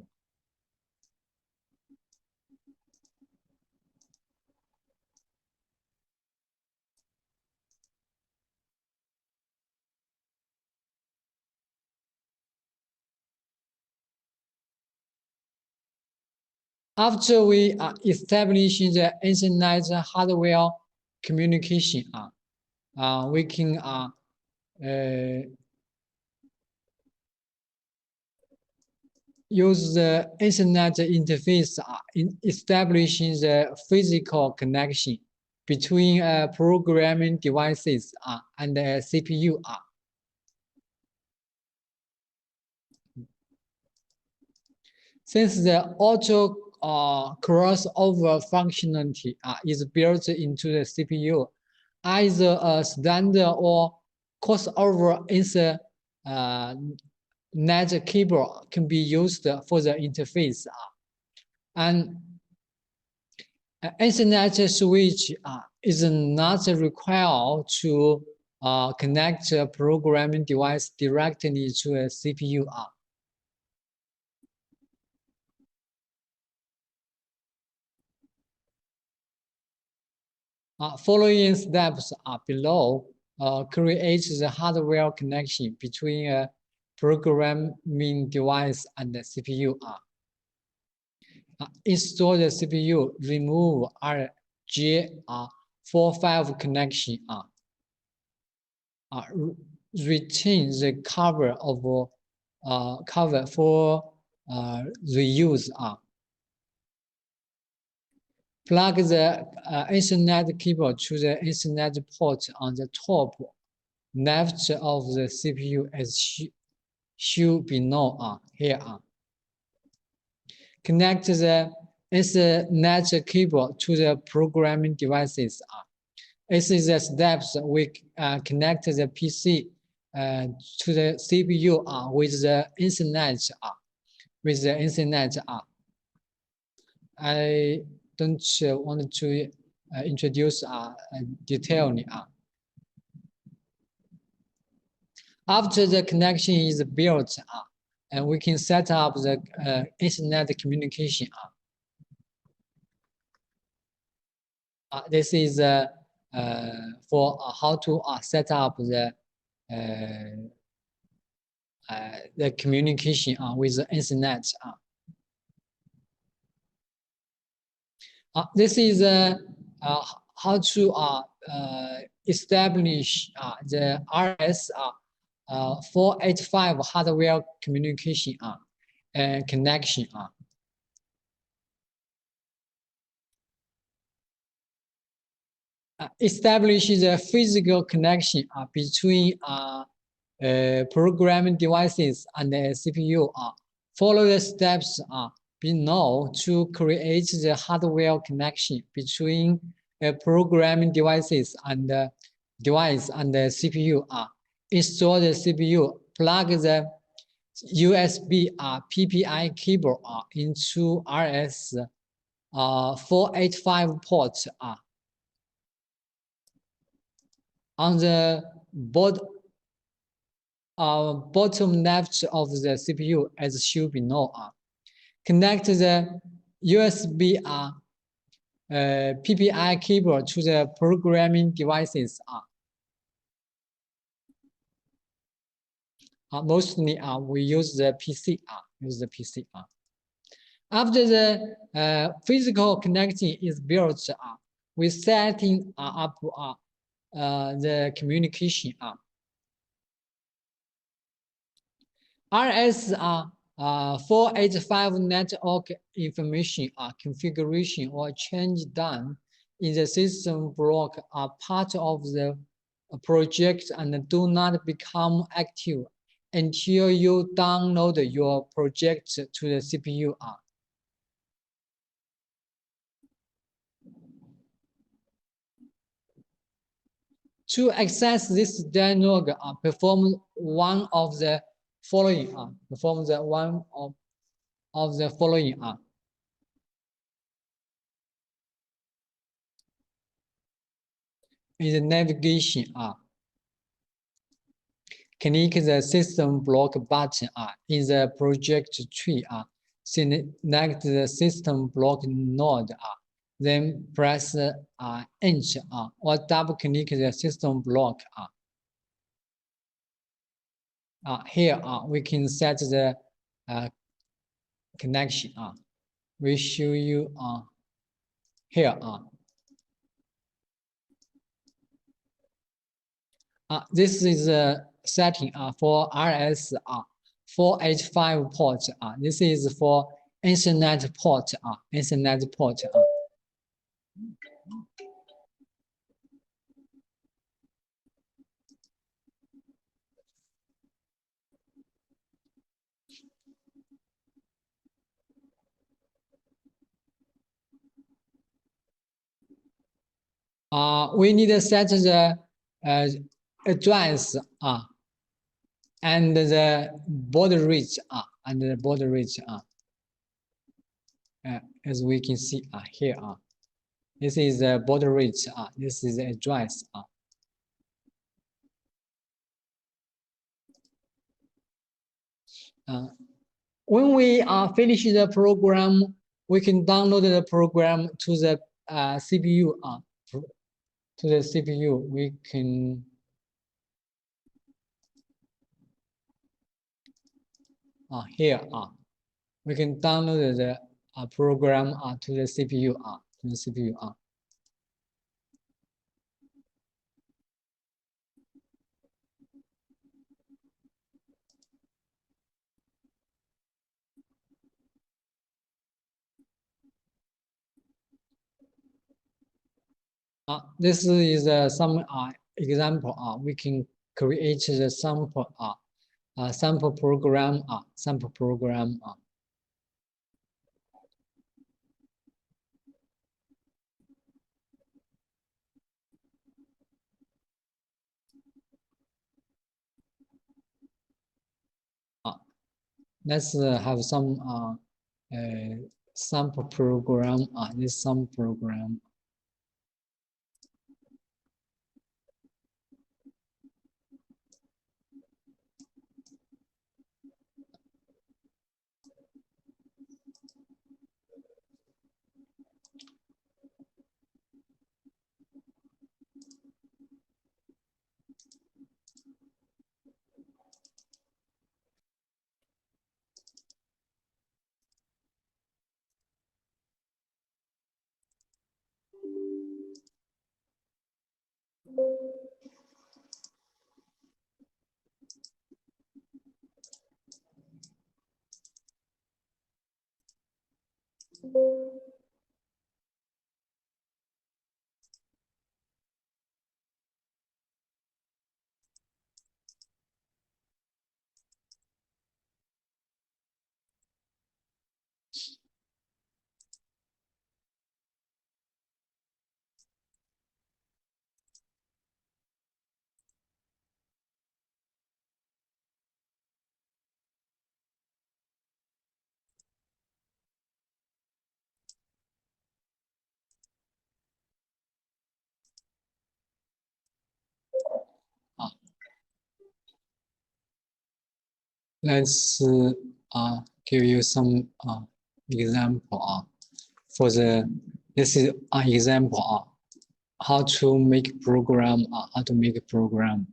After we establish the Ethernet hardware communication, we can use the Ethernet interface in establishing the physical connection between programming devices and the CPU. Since the auto crossover functionality is built into the CPU, either a standard or crossover Ethernet cable can be used for the interface. And Ethernet switch is not required to connect a programming device directly to a CPU. Following steps below create the hardware connection between a programming device and the CPU. Install the CPU, remove RJ45 connection. Retain the cover for reuse. Plug the Ethernet cable to the Ethernet port on the top left of the CPU as should be known here. Connect the Ethernet cable to the programming devices. This is the steps we connect the PC to the CPU with the Ethernet. I don't want to introduce detailing. After the connection is built, and we can set up the Ethernet communication. This is for how to set up the communication with the Ethernet. This is how to establish the RS485 hardware communication connection. Establish the physical connection between programming devices and the CPU. Follow the steps below to create the hardware connection between programming devices and the device and the CPU. Install the CPU. Plug the USB PPI cable into RS485 port. On the bottom left of the CPU as should be known. Connect the USB PPI cable to the programming devices. Mostly we use the PC. After the physical connection is built, we setting up the communication. 485 network information configuration or change done in the system block are part of the project and do not become active until you download your project to the CPU. To access this dialog, perform one of the following. Perform the one of the following. In the navigation, click the system block button in the project tree. Select the system block node. Then press Enter or double click the system block. Here we can set the connection. We show you here. This is a setting for RS 485 port. This is for Ethernet port. Ethernet port. We need to set the address and the baud rate as we can see here. This is the baud rate. This is the address. When we finish the program, we can download the program to the CPU. To the CPU, we can here we can download the program to the CPU. To the CPU. This is some example. We can create the sample sample program. Sample program. Let's have some sample program. This sample program. Let's give you some example for the. This is an example how to make program. How to make a program.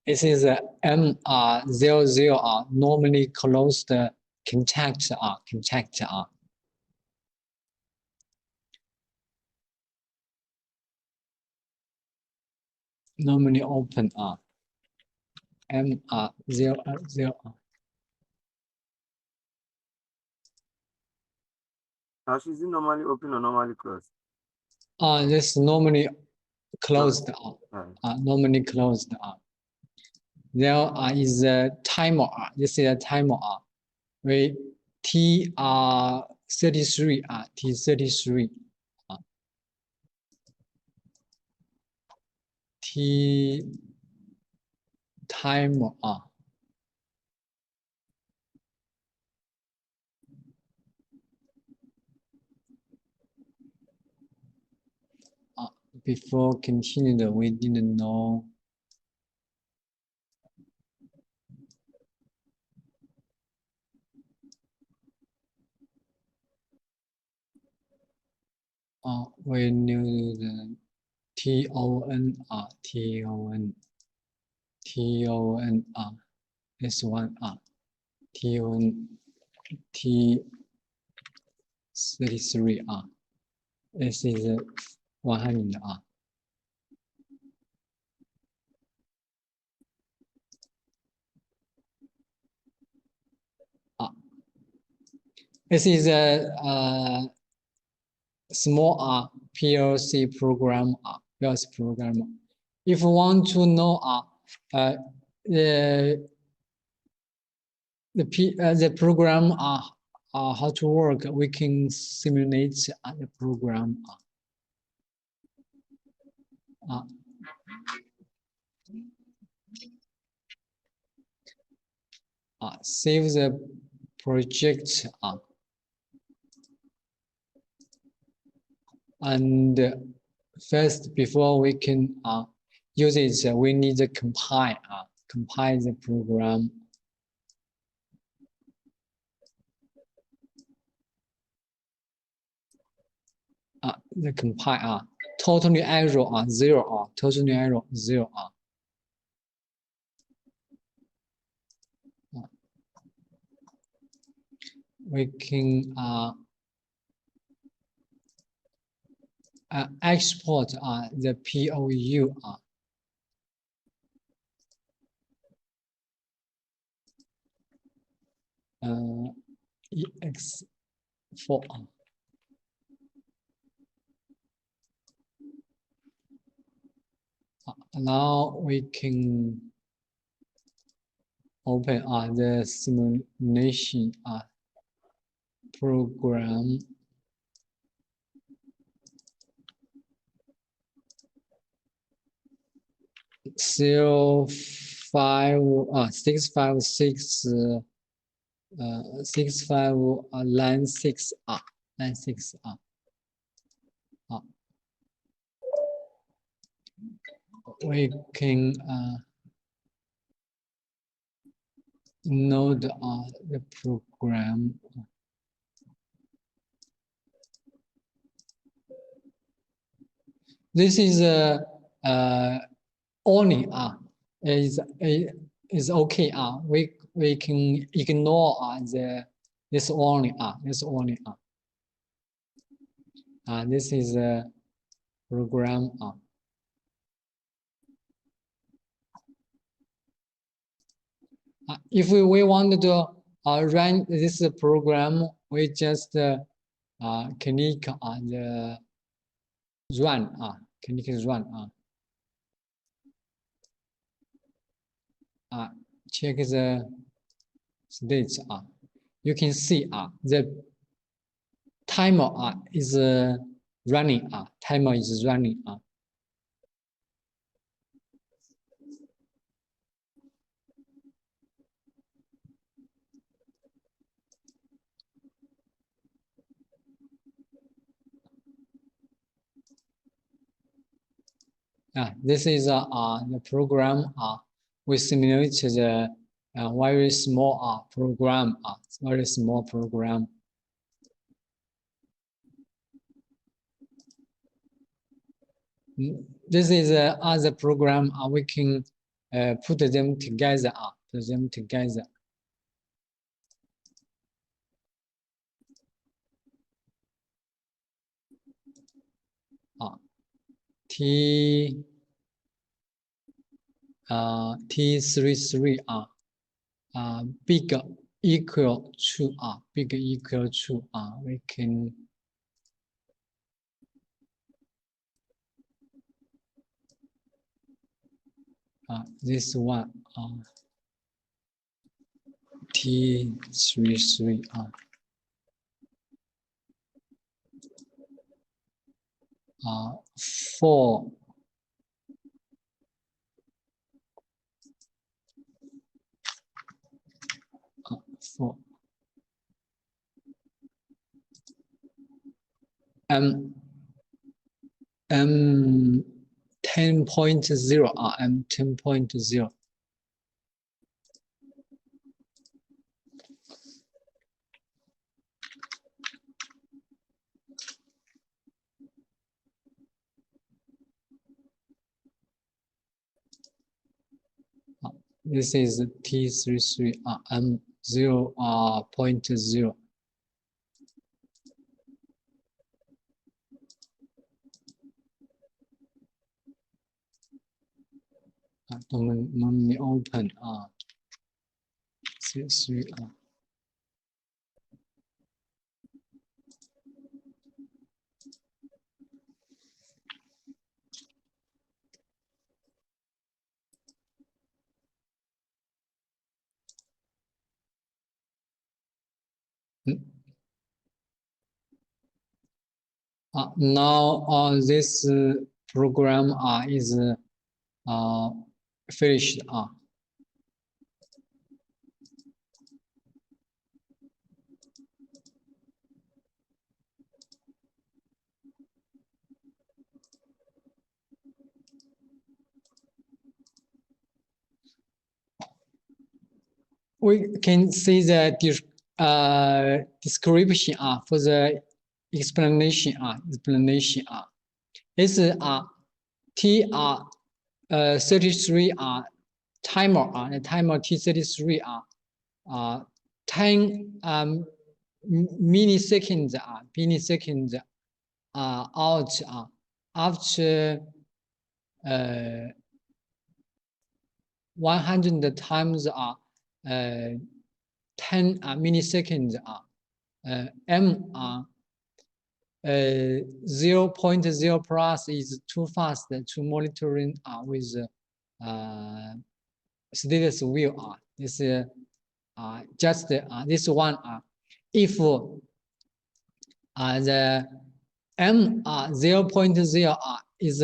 This is a M00 normally closed contact. normally open M 0 0 Is it normally open or normally closed? this normally closed Right. normally closed There is a timer this is a timer we T 33 T 33 T timer before continued we didn't know we knew the TON this one TON T 33 this is 100 this is a small PLC program PLC program. If you want to know the program how to work, we can simulate the program. Save the project and first before we can use it, we need to compile the program. The compile totally error 0 totally error 0 we can export the POU EX4 now we can open the simulation program. Zero 5 656 65 line 6 line 6 we can node the program. This is only is okay. We can ignore this only this only this is a program if we want to run this program, we just click on the run click run check the states you can see the timer is running timer is running this is the program we simulate the very small program very small program. This is other program we can put them together T T33 big equal to we can this one T33 4 4 M 10.0 M 10.0 this is T33 M 0.0 我们 open 33 now this program is finished we can see the description for the explanation This is T 33 timer the timer T33 10 milliseconds out after 100 times 10 milliseconds M 0.0 plus is too fast to monitoring with status wheel this just this one if the M 0.0 is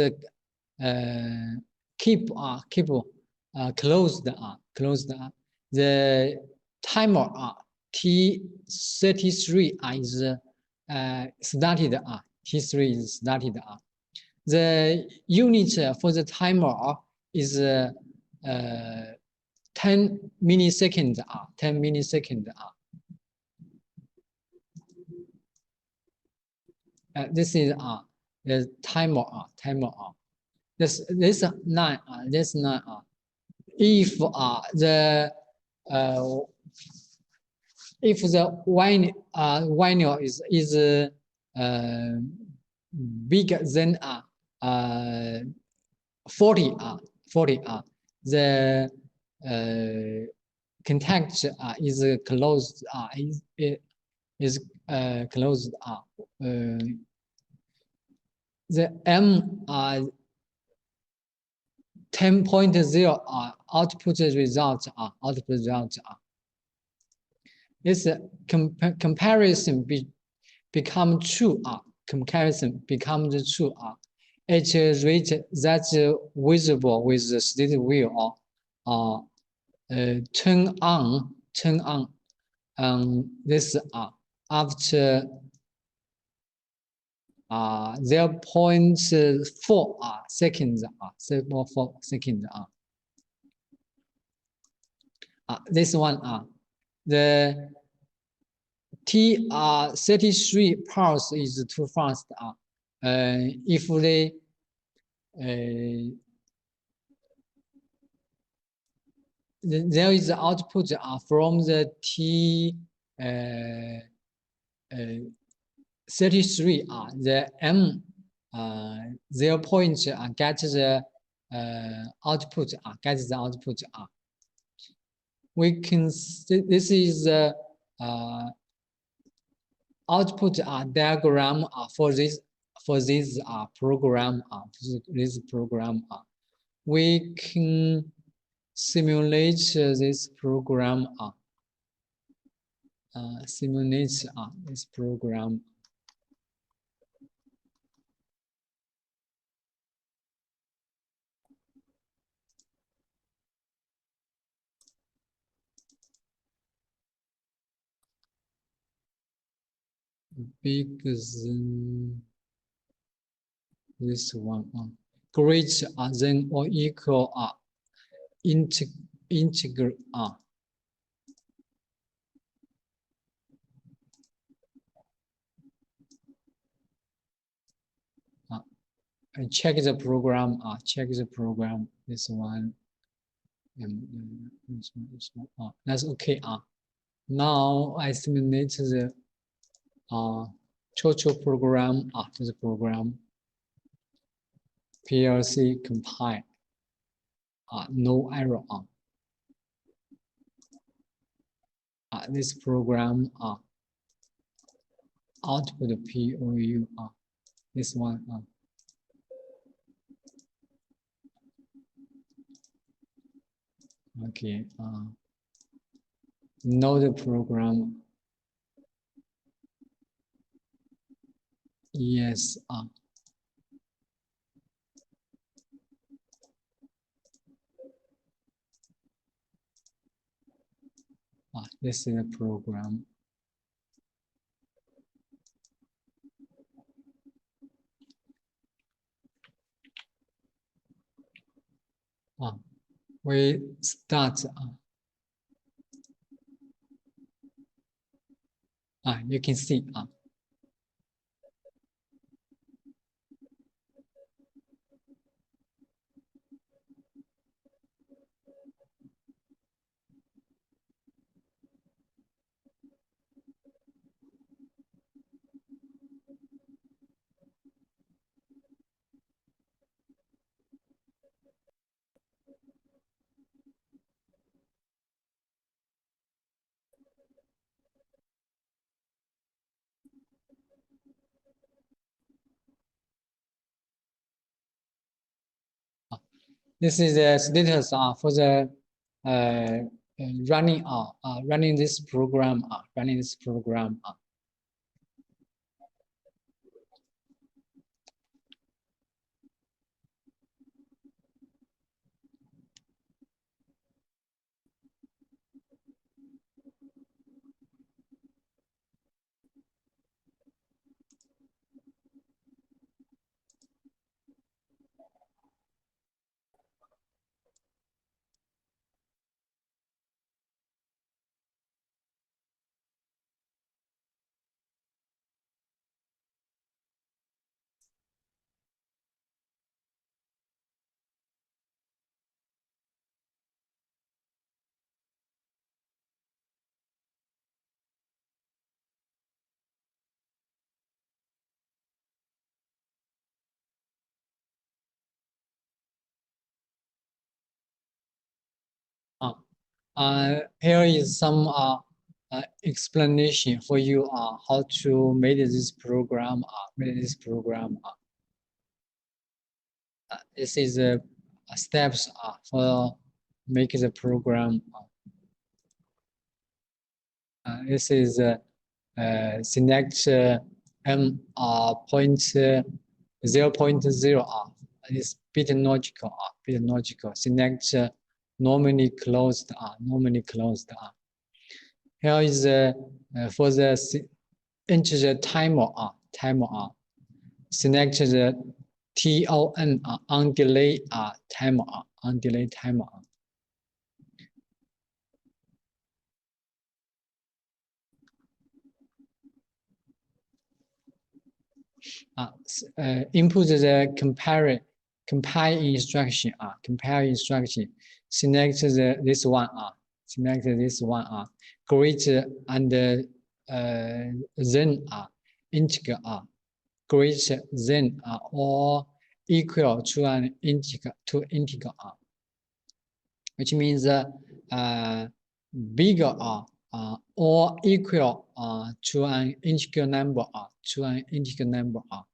keep closed the timer T33 is started T3 is started the unit for the timer is 10 milliseconds 10 milliseconds this is the timer this line if the vinyl is bigger than 40 the contact is closed is closed the M 10.0 output results this comparison become true comparison becomes true at a rate that's visible with the steady wheel turn on this after 0.4 seconds 0.4 seconds this one the T33 pulse is too fast if they there is output from the T33 the M 0 point get the output get the output we can see this is the output diagram for this program this program we can simulate this program simulate this program bigger than this one greater than or equal integral and check the program this one and this one that's okay now I simulate the total program after the program PLC compile no error this program output POU this one okay know the program yes this is a program we start you can see this is the status for the running this program here is some explanation for you how to make this program this is steps for making the program this is select m point 0.0 is bit logical select normally closed here is for the integer timer select the TON on delay timer input the compile instruction select this one greater and then integer greater than or equal to an integer r, which means bigger r or equal to an integer number r,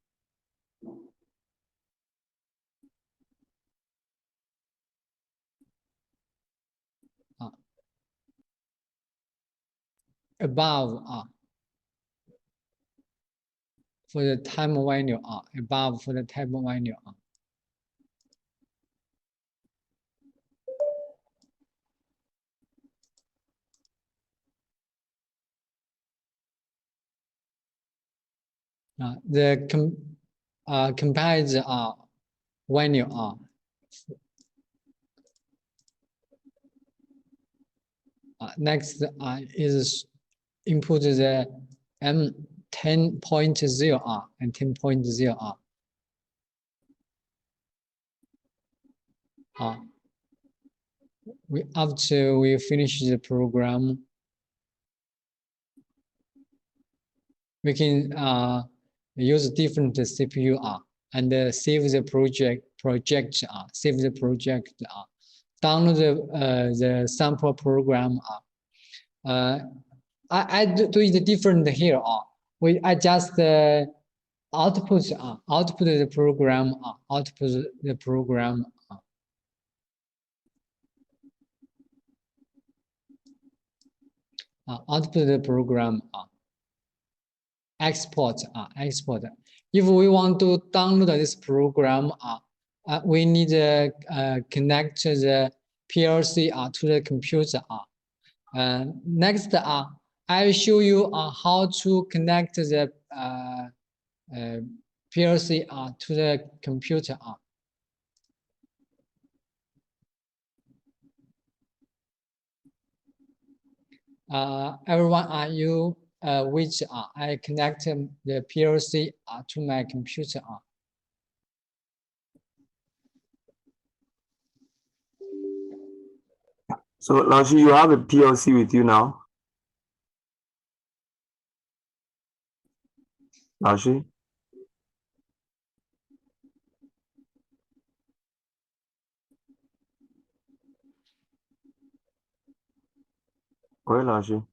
above r for the time value r, above for the time value r. The compiled value r next is input the m 10.0 r and 10.0 r. After we finish the program, we can use different CPU and save the project download the sample program I do it different here I just output the program export. If we want to download this program, we need to connect the PLC to the computer. Next, I will show you how to connect the PLC to the computer. Everyone, are you which I connect the PLC to my computer. So, Laoshi, you have a PLC with you now? Laoshi? Where, Laoshi?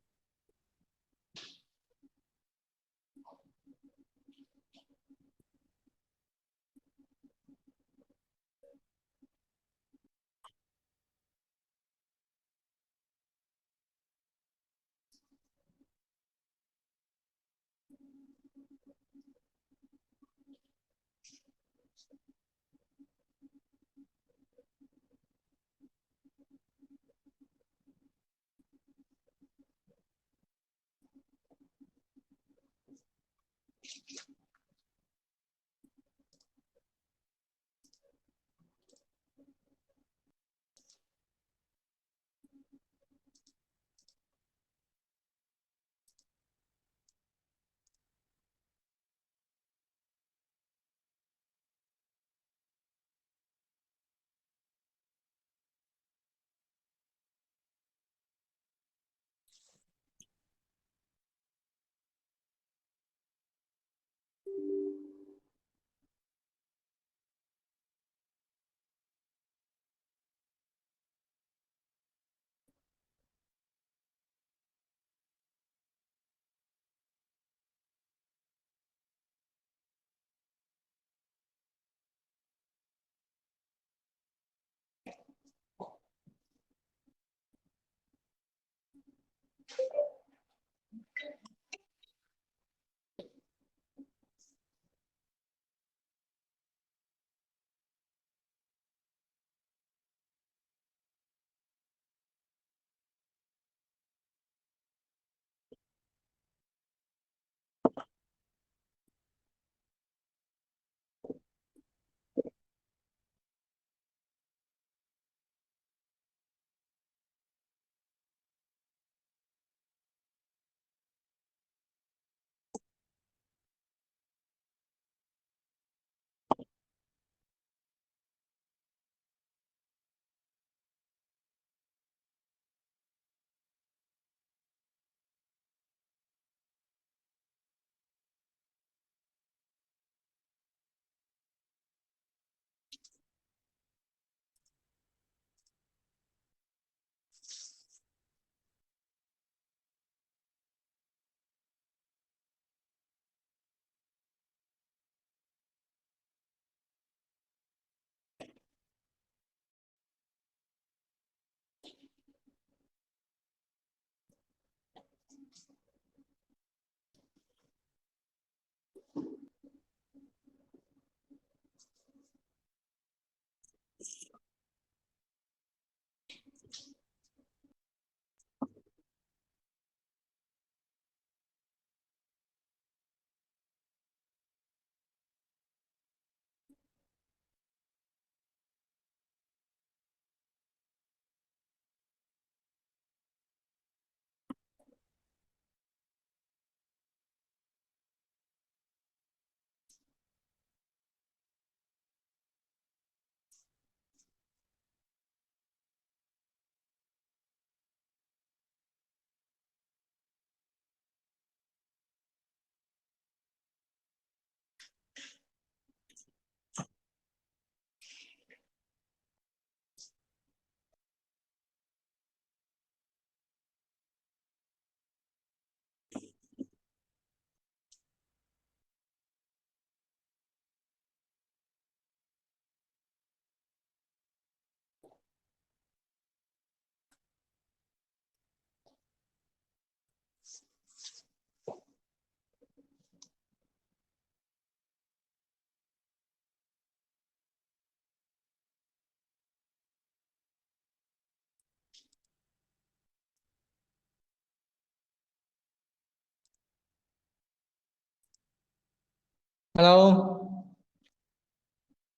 Hello.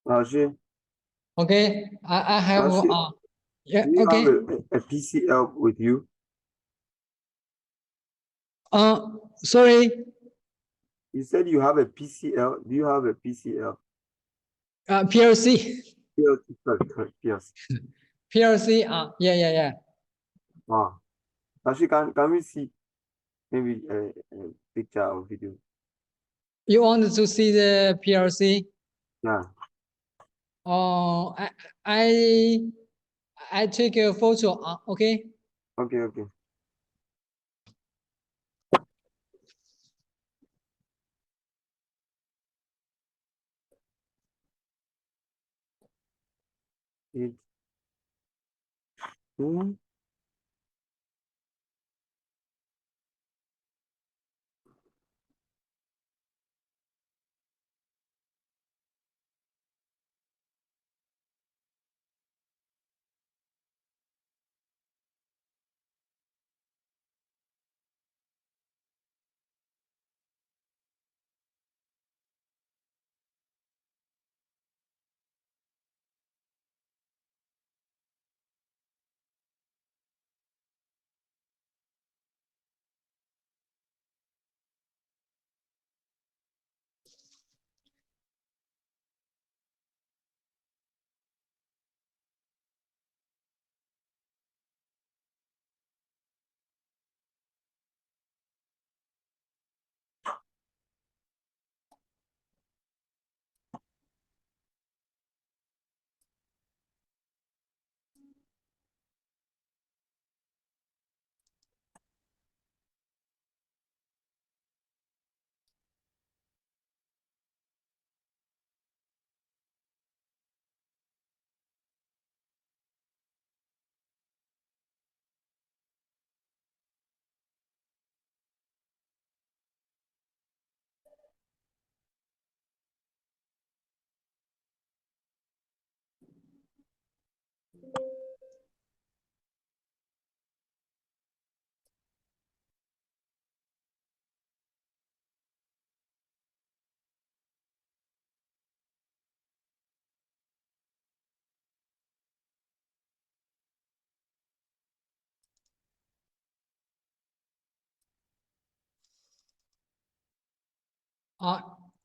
老师， Okay. I have 老师 yeah. do you have Okay. a PCL with you? Sorry. You said you have a PCL. Do you have a PCL? PLC. PLC, sorry, yes. PLC. Yeah. Ah, Lashi, can we see maybe a picture or video? You want to see the PLC? Yeah. Oh, I take a photo. Okay. Okay. It, hmm,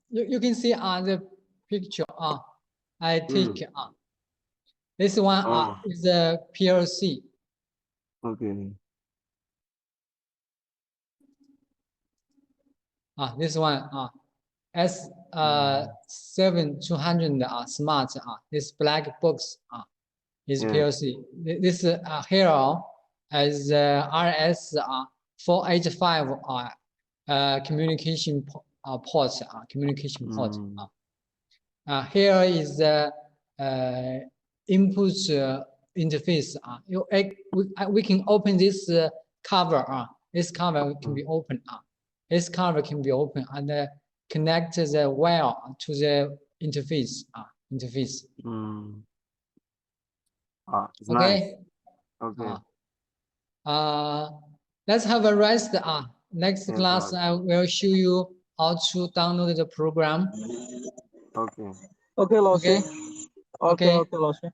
You can see the picture. I take this one Oh. is a PLC. Okay. This one S 7200 smart this black box is Yeah. PLC. This here as RS 485 communication port communication port. Here is the input interface. We can open this cover. This cover can be opened. This cover can be opened and connect the wire to the interface. Interface. It's Okay. nice. Okay. Let's have a rest. Next Yes, class sir. I will show you how to download the program. Okay. Okay, Loshi. Okay. Okay, Loshi.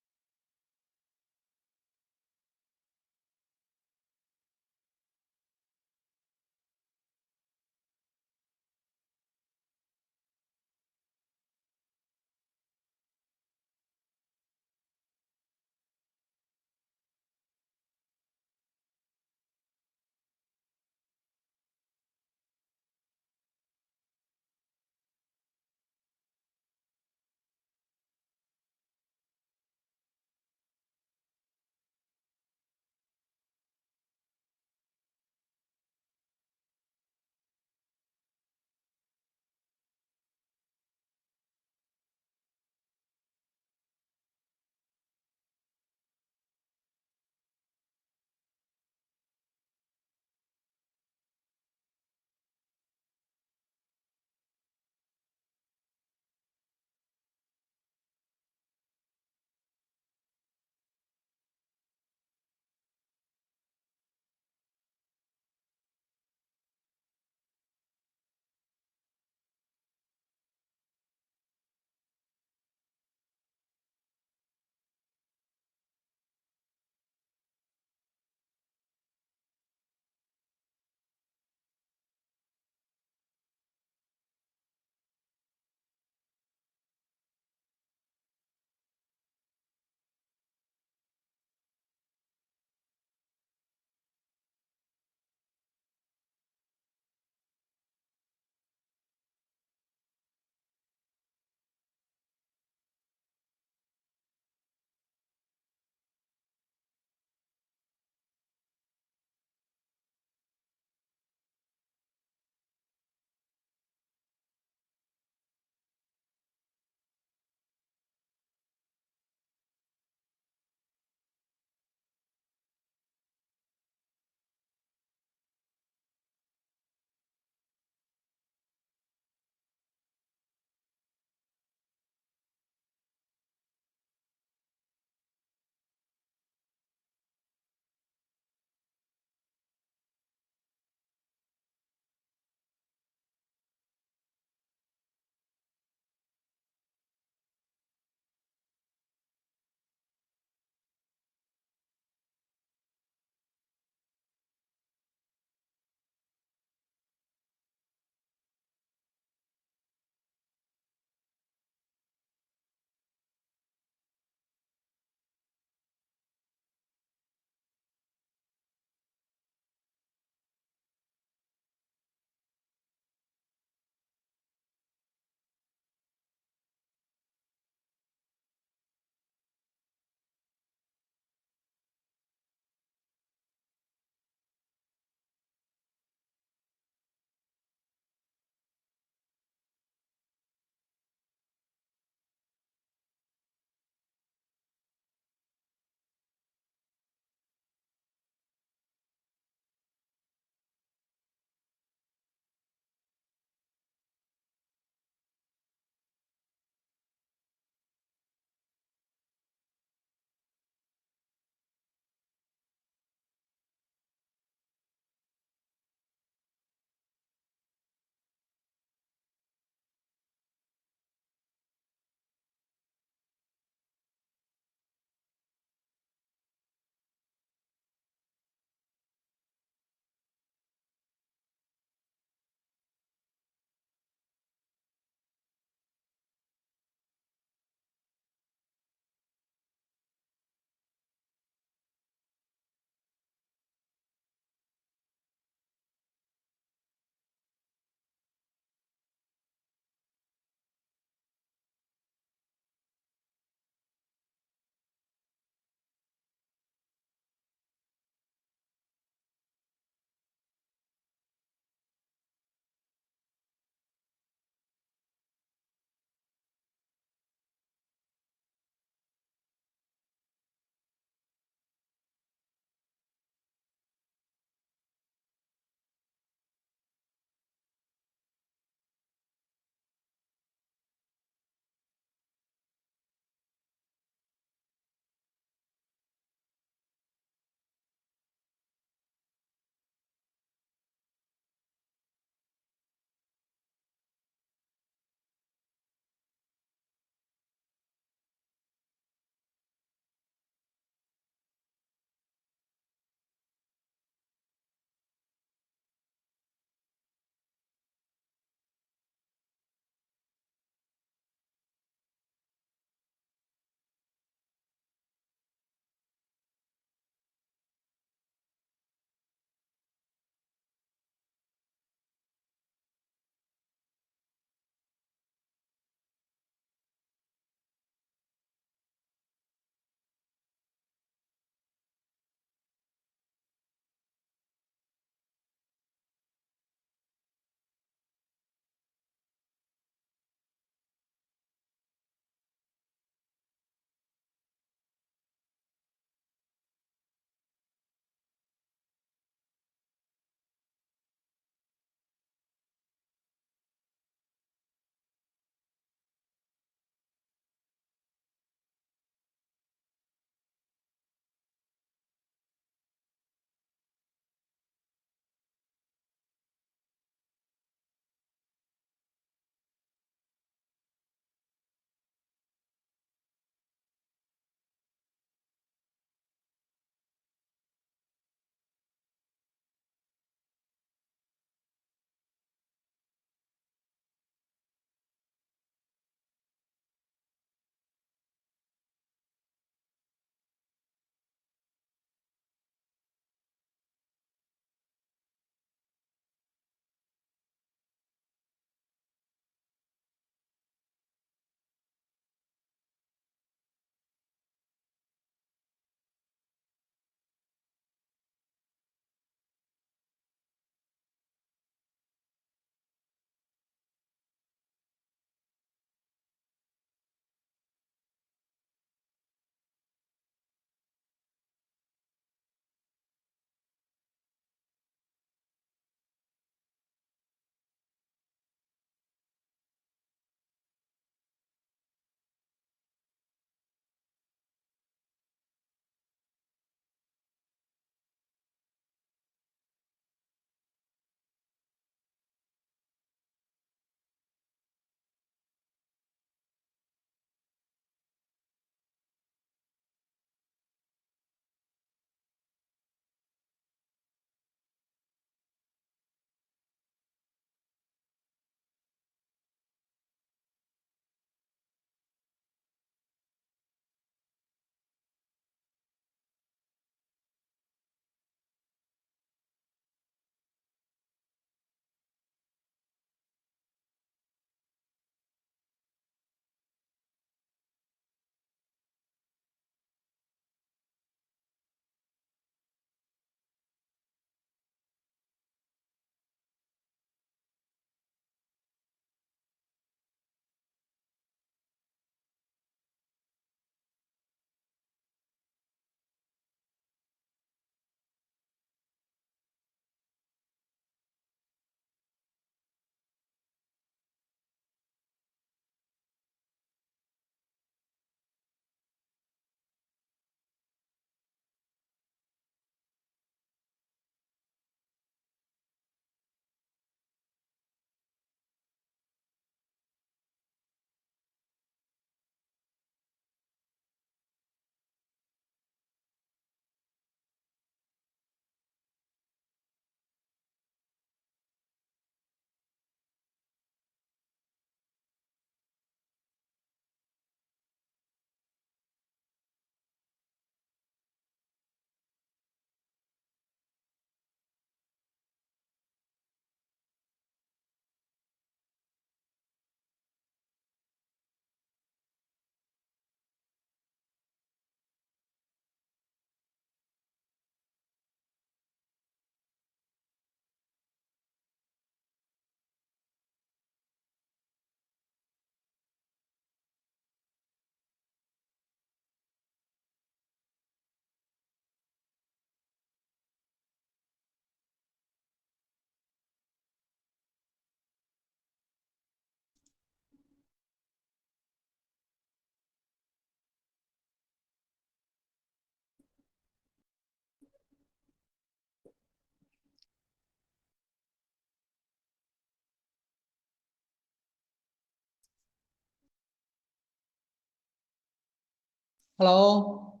Hello.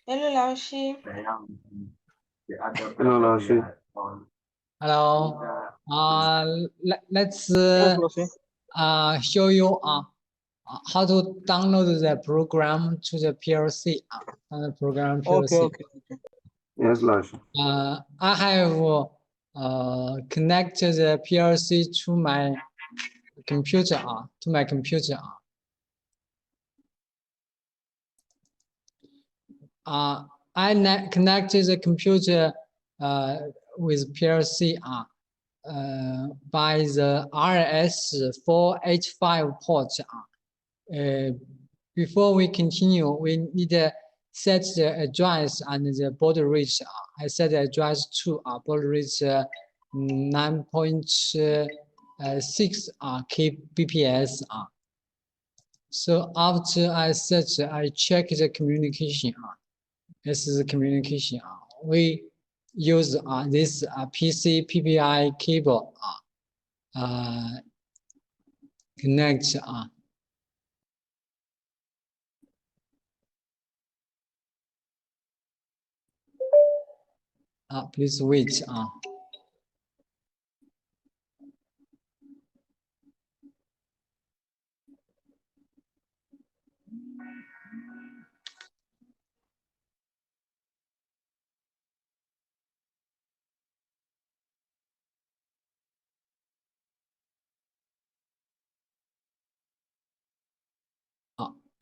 Hello, 老师。 Hello, 老师。 Hello. Let's Yes, 老师。 show you how to download the program to the PLC. On the program PLC. Okay. Yes, 老师。 I have connected the PLC to my computer. Connected the computer with PLC by the RS485 port. Before we continue, we need to set the address and the baud rate. I set the address to baud rate 9.6 kbps. So after I set, I check the communication. This is the communication. We use this PC PPI cable connect. Please wait.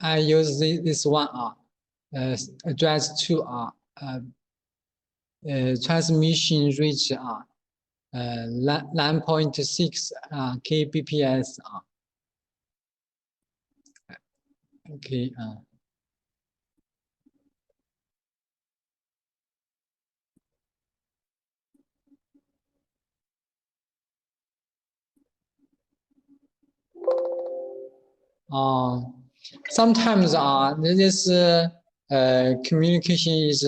I use this one address to transmission rate 9.6 kbps. Okay. Sometimes this communication is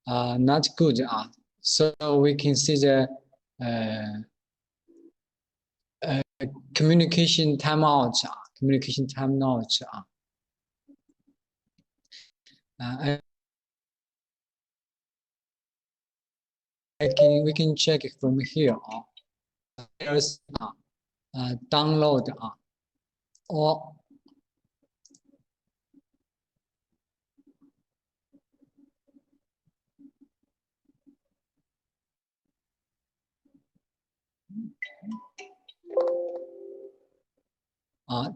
not good. So we consider communication timeout. Communication timeout. We can check it from here. There's download or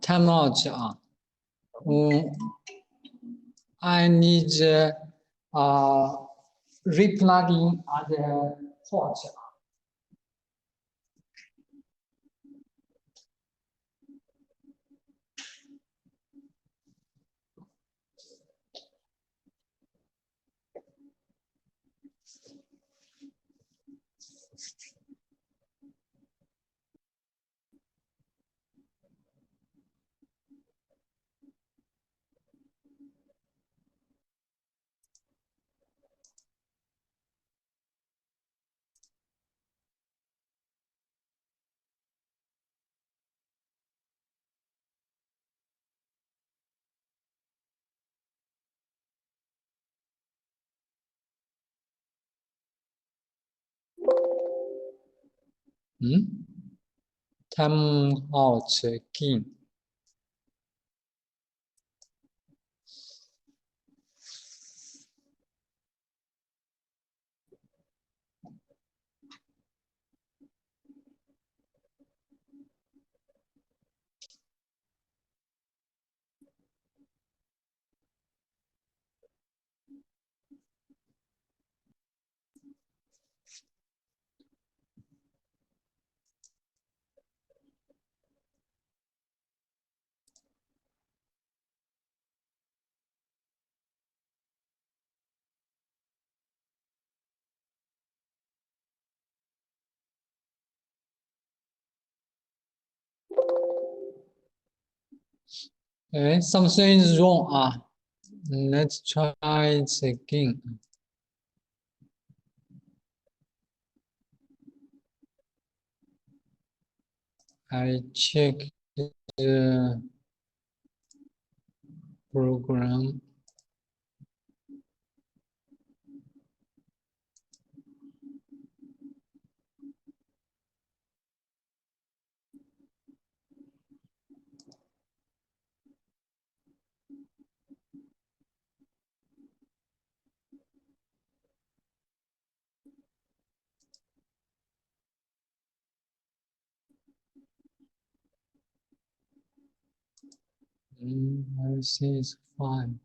timeout. I need replugging other port. Timeout again. Okay, something is wrong. Let's try it again. I check the program. I see it's fine.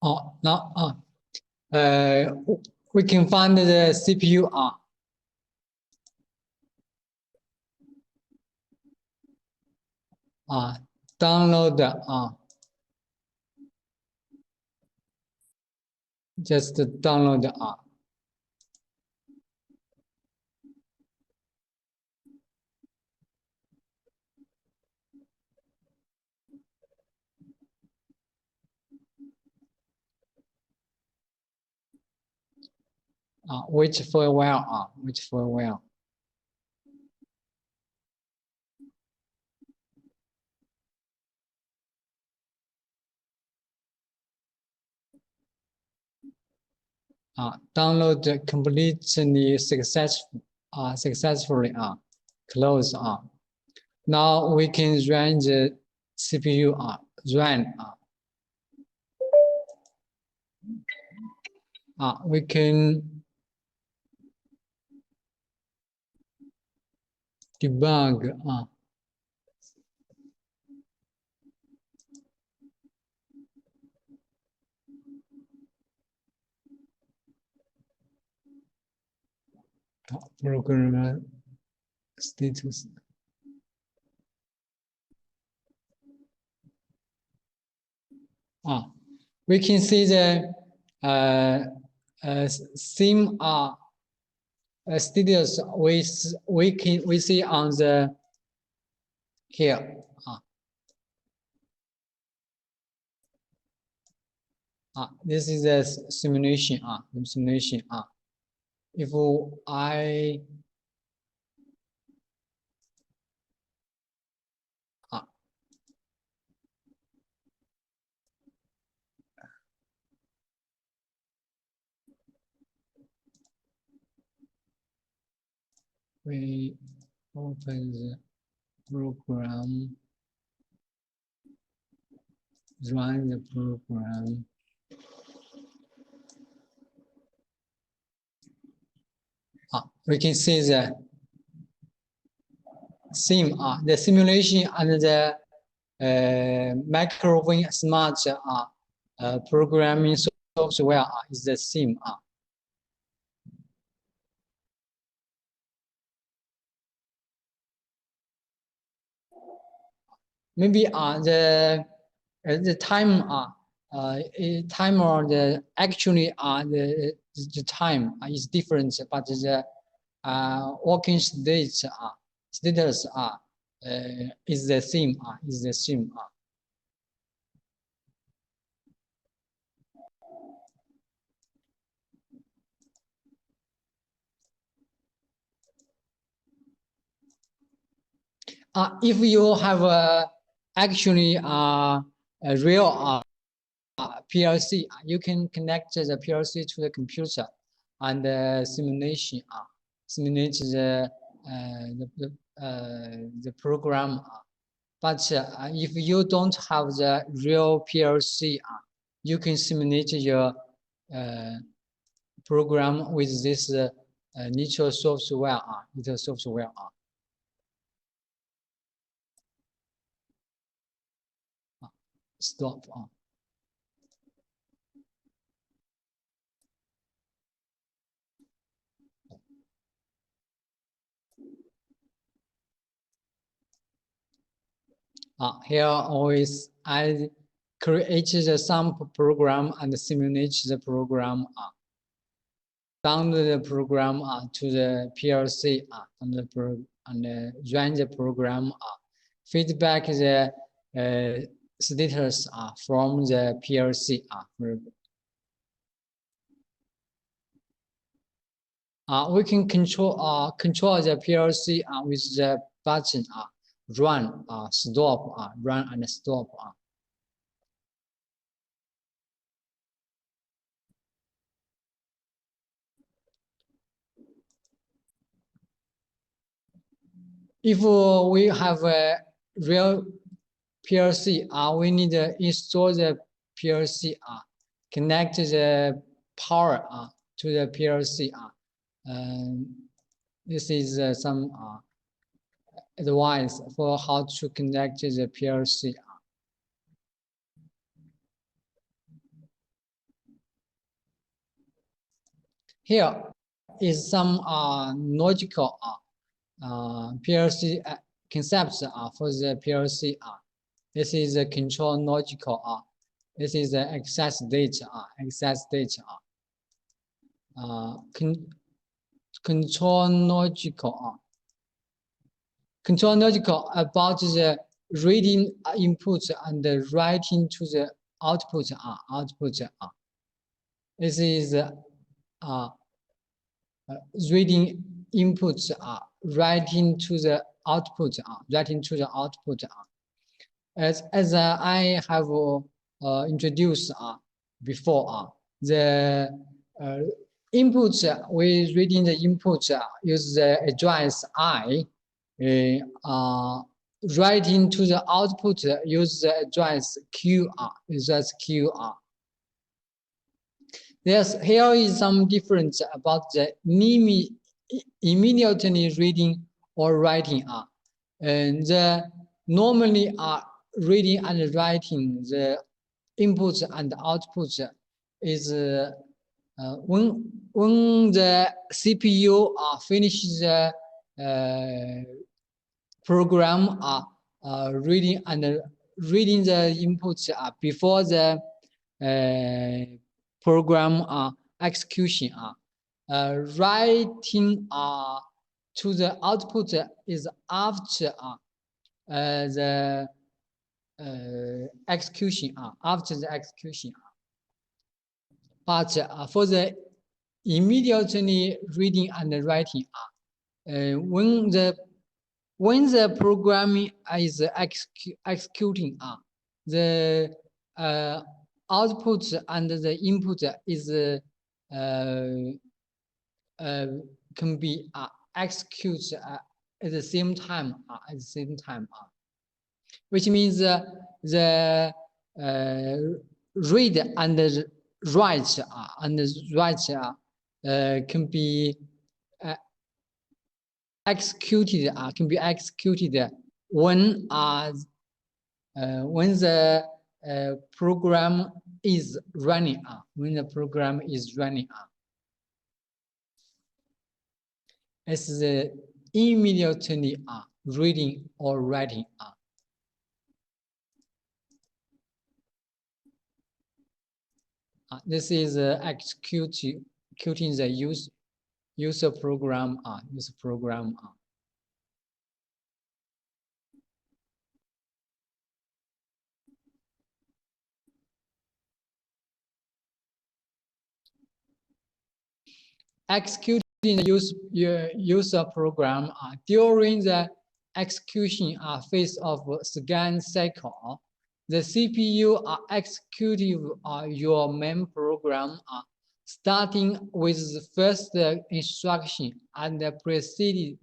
Oh, now we can find the CPU download just download wait for a while wait for a while. Download completely successfully close now we can run the CPU run we can debug program status. We can see the sim status we see on the here this is a simulation simulation if I we open the program, run the program. We can see the same. The simulation and the microwave smart programming software is the same. Maybe the time timer the actually the time is different, but the working status is the same. Is the same. If you have actually a real PLC, you can connect the PLC to the computer and simulate the program. But if you don't have the real PLC, you can simulate your program with this neutral software. Stop. Here always I create some program and simulate the program. Download the program to the PLC and run the program. Feedback the status from the PLC. We can control the PLC with the button run, stop, run and stop. If we have a real PLC, we need to install the PLC, connect the power to the PLC. This is some advice for how to connect the PLC. Here is some logical PLC concepts for the PLC. This is a control logical. This is the access data. Control logical about the reading input and the writing to the output. This is reading inputs, writing to the output. As I have introduced before, the inputs with reading the input use the address I. Writing to the output use the address Q. Here is some difference about the immediately reading or writing. And normally reading and writing the inputs and outputs is when the CPU finishes the program reading the inputs before the program execution. Writing to the output is after the execution. But for the immediately reading and writing, when the programming is executing, the output and the input is can be executed at the same time. Which means the read and write can be executed can be executed when the program is running when the program is running it's the immediately reading or writing this is executing the user program executing the user program during the execution phase of scan cycle. The CPU executing your main program starting with the first instruction and proceeding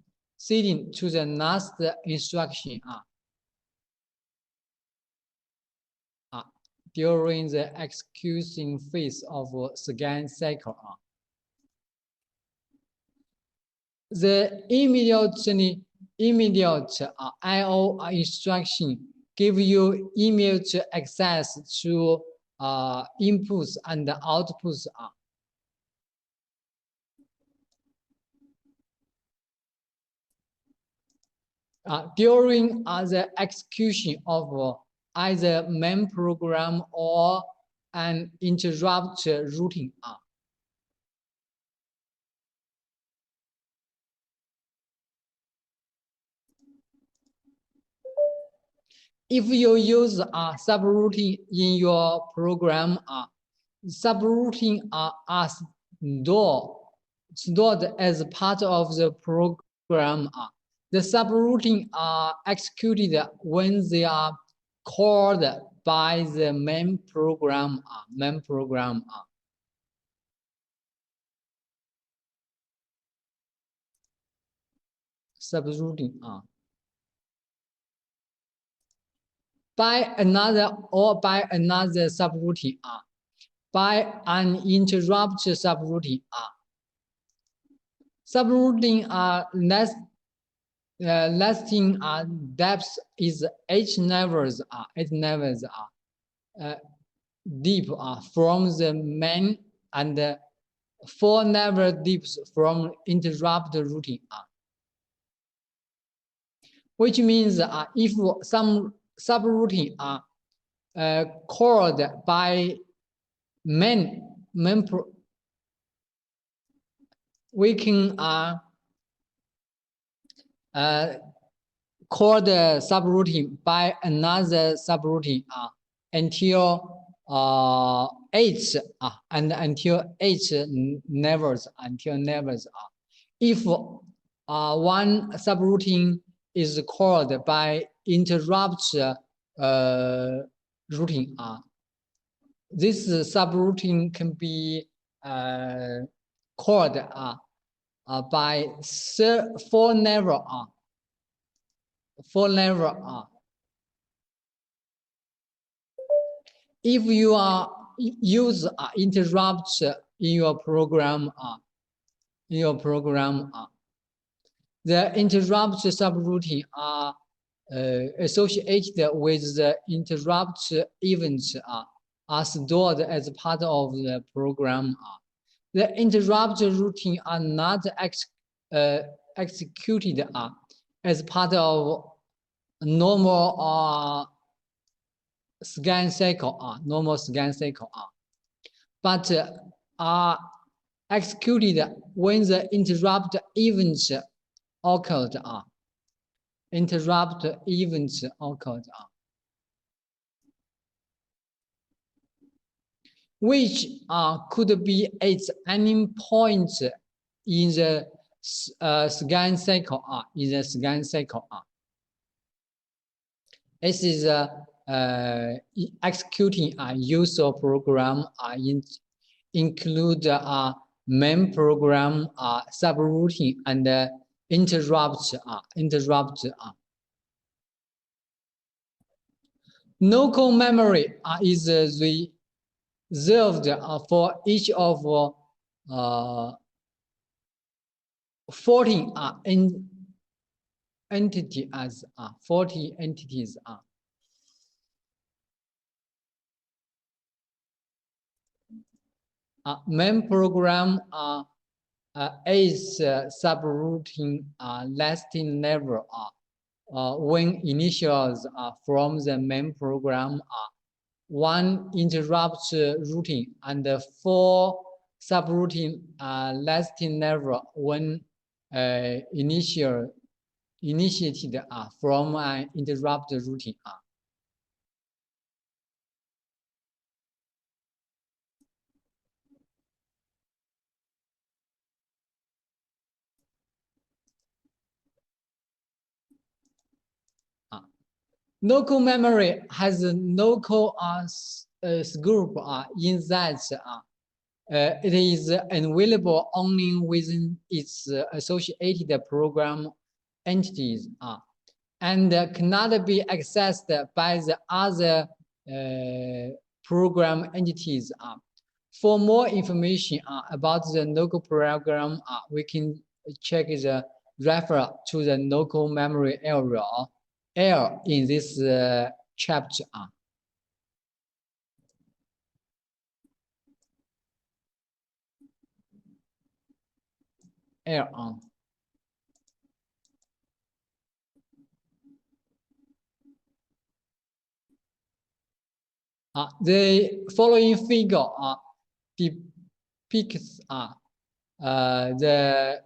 to the last instruction during the execution phase of scan cycle. The immediate I/O instruction give you immediate access to inputs and outputs. During the execution of either main program or an interrupt routine. If you use a subroutine in your program, subroutine are stored as part of the program. The subroutine are executed when they are called by the main program. Subroutine by another subroutine by an interrupt subroutine subroutine lasting depth is 8 levels deep from the main and 4 levels deep from interrupt routine which means if some subroutine are called by we can call the subroutine by another subroutine until 8 and until 8 levels if one subroutine is called by interrupt routine this subroutine can be called by 4 level if you use interrupt in your program the interrupt subroutine are associated with the interrupt events are stored as part of the program. The interrupt routine are not executed as part of normal scan cycle, but are executed when the interrupt events occurred. Which could be at any point in the scan cycle. This is executing a user program include main program, subroutine, and interrupt. Local memory is reserved for each of 14 entity as 40 entities main program is subroutine lasting level when initials from the main program one interrupt routine and 4 subroutine lasting level when initiated from an interrupt routine Local memory has a local group in that it is available only within its associated program entities and cannot be accessed by the other program entities. For more information about the local program, we can check the refer to the local memory area in this chapter. The following figure depicts the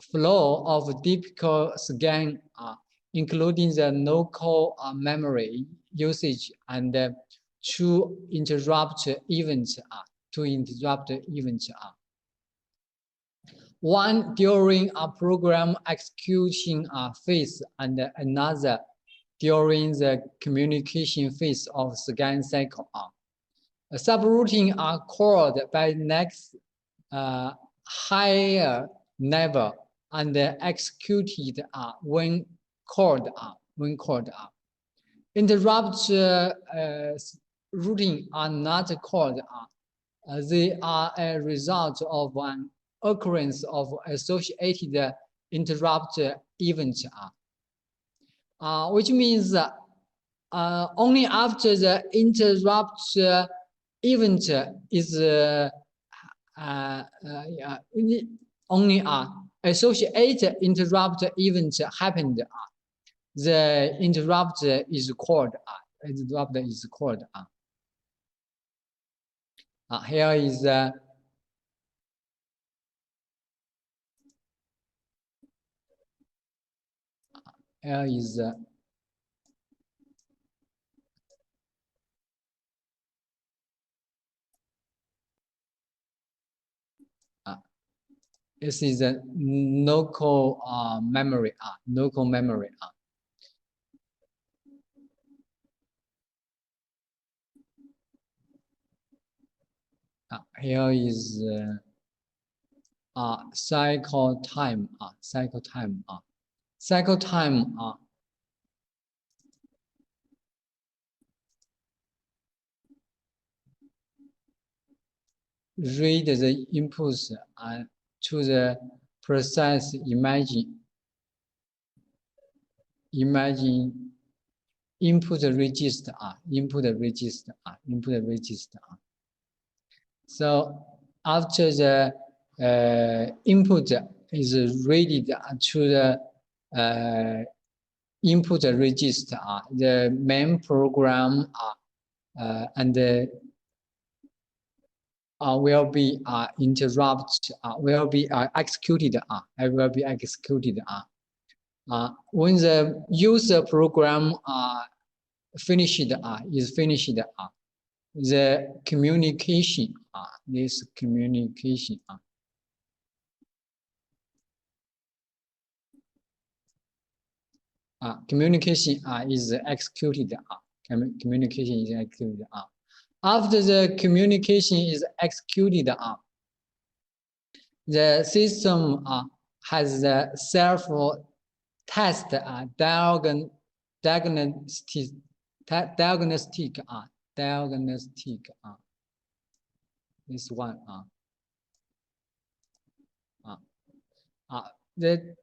flow of typical scan, including the local memory usage and to interrupt events. One during a program execution phase and another during the communication phase of scan cycle. A subroutine are called by next higher level and executed when called. Interrupt routine are not called. They are a result of an occurrence of associated interrupt events. Which means only after the interrupt event is only associated interrupt event happened, the interrupt is called. Here is this is a local memory. Local memory. Here is cycle time. Cycle time. Cycle time. Read the inputs to the precise imagine input register. So after the input is read to the input register, the main program and will be interrupt, will be executed. Will be executed. When the user program finished, is finished, the communication, this communication. Communication is executed. Communication is executed. After the communication is executed, the system has the self-test diagnostic. This one. The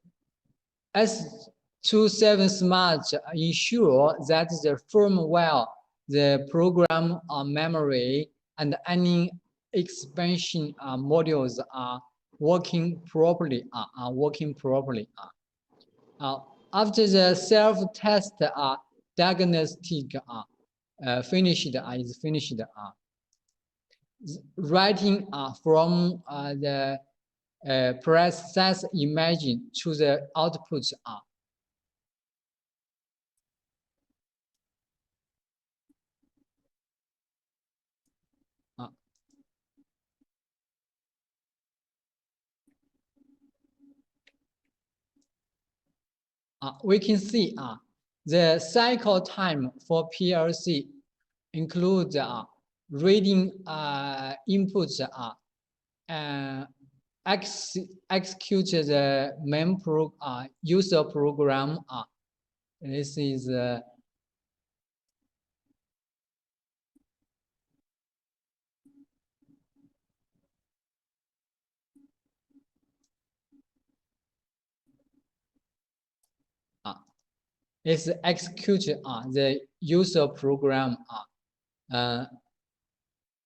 27 smart ensure that the firmware, the program memory, and any expansion modules are working properly. After the self-test diagnostic finished, is finished. Writing from the process image to the output we can see the cycle time for PLC includes reading inputs execute the main user program. This is is execute the user program.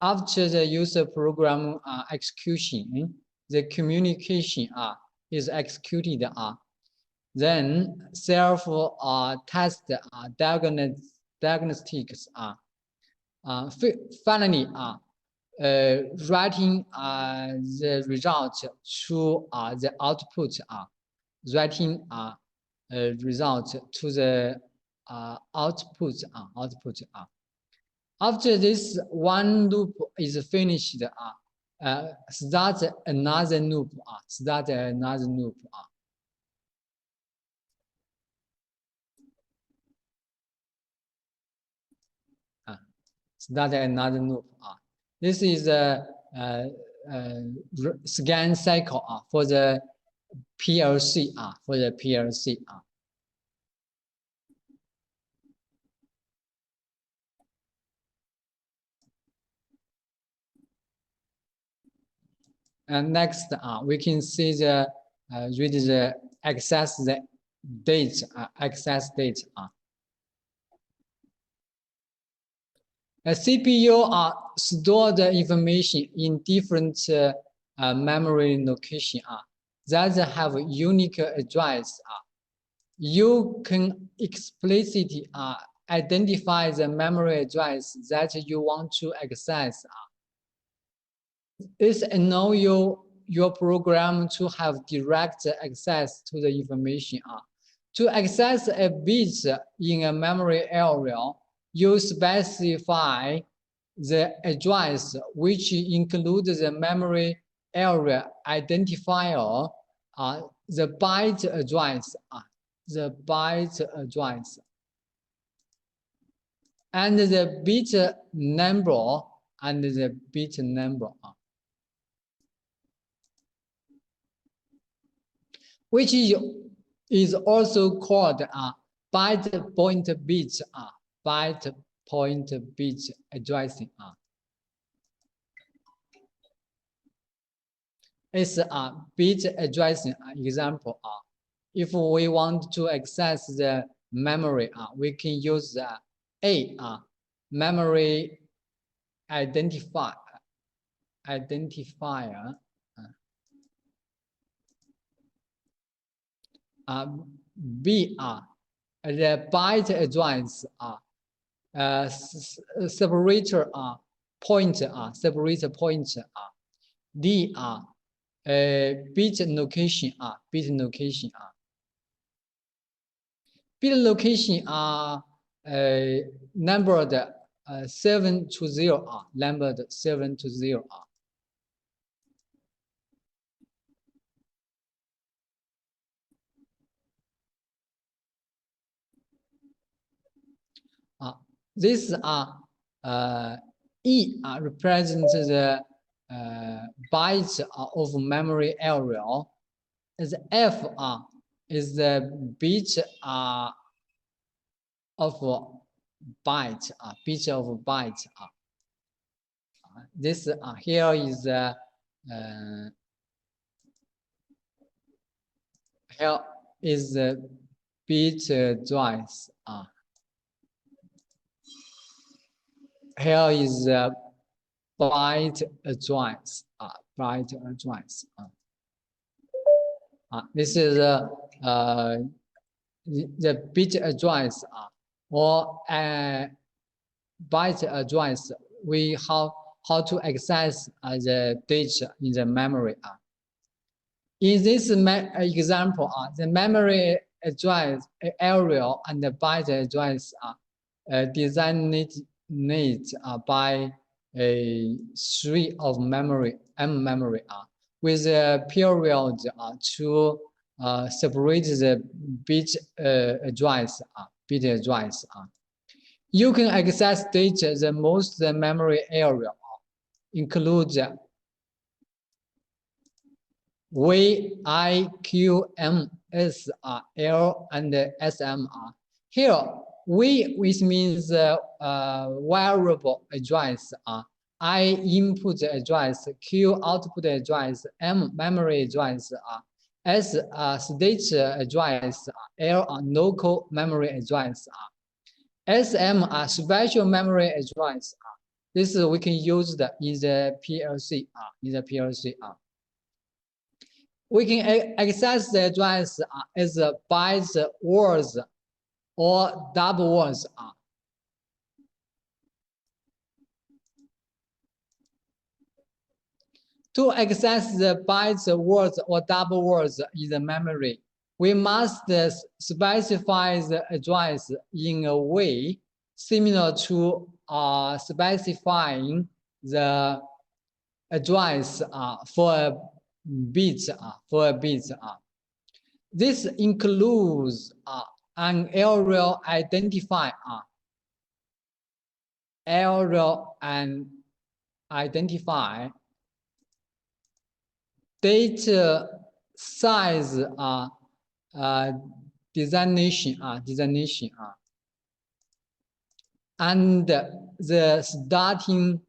After the user program execution, the communication is executed. Then self test diagnostics finally writing the result to the output writing result to the output. After this one loop is finished, start another loop. Start another loop. Start another loop. This is a scan cycle for the PLC. For the PLC. And next, we can see the read the access the date. Access date. A CPU store the information in different memory location that have a unique address. You can explicitly identify the memory address that you want to access. This allows your program to have direct access to the information. To access a bit in a memory area, you specify the address, which includes the memory area identifier, the byte address, and the bit number, which is also called byte point bit, byte point bit addressing. It's a bit addressing example. If we want to access the memory, we can use the memory identifier. B the byte address separator point D bit location bit location numbered 7 to 0 numbered 7 to 0 this E represents the bytes of memory area, as F is the bit of byte, this here is here is the bit address. Here is the byte address. Byte address. This is the bit address or byte address. We how to access the data in the memory. In this example, the memory address area and the byte address are designated by a tree of memory, M memory, with a period to separate the bit address. You can access data. The most memory area includes V, I, Q, M, S, L, and SM. Here, V, which means variable address, I, input address, Q, output address, M, memory address, S, state address, L, local memory address, SM, special memory address. This we can use in the PLC. We can access the address as bytes, words, or double words. To access the bytes, words, or double words in the memory, we must specify the address in a way similar to specifying the address for a bit. This includes an aerial identifier, data size designation, and the starting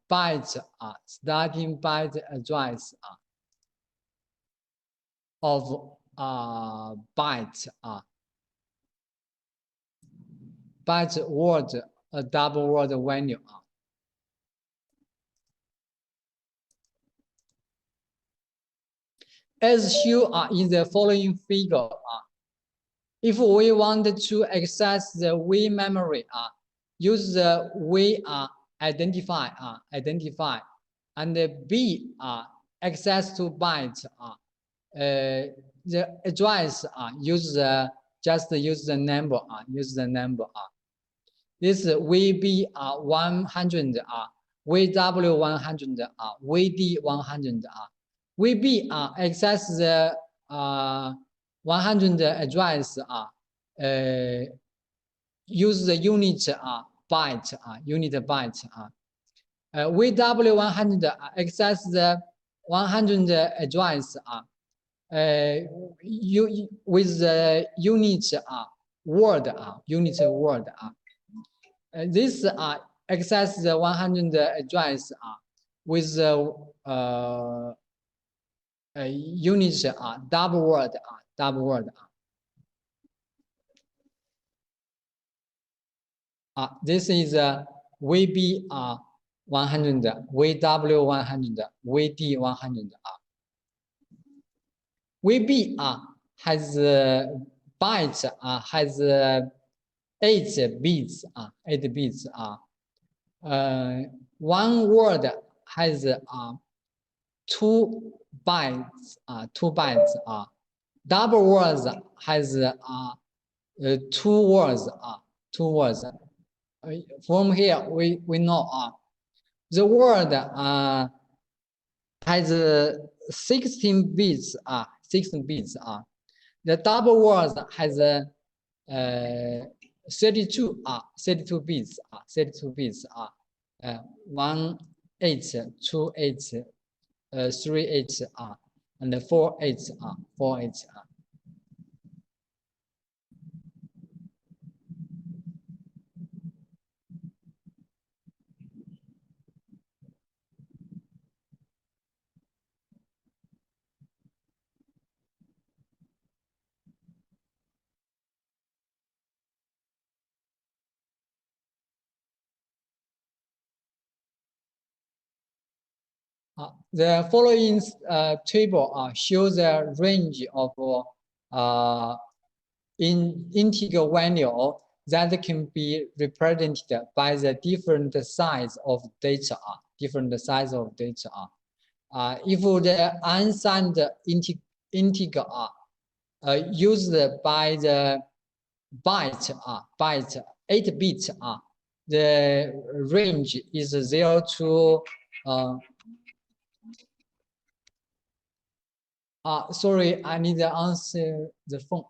byte address of byte word, a double word value. As shown in the following figure, if we want to access the V memory, use the V identify, and the B access to byte. The address just use the number. This VB 100, VW 100, VD 100. VB access the 100 address. Use the unit byte. VW 100 access the 100 address. With the unit word. This access the 100 address with the unit double word. This is VB 100, VW 100, VD 100. VB has bytes, has 8 bits. One word has 2 bytes. Double words has 2 words. From here we know the word has 16 bits. 16 bits. The double word has 32 bits. 32 bits. 1 8, 2 8, 3 8, and 4 8, 4 8. The following table shows the range of integer value that can be represented by the different size of data. Different size of data. If the unsigned integer used by the byte 8 bits, the range is 0 to sorry, I need to answer the phone.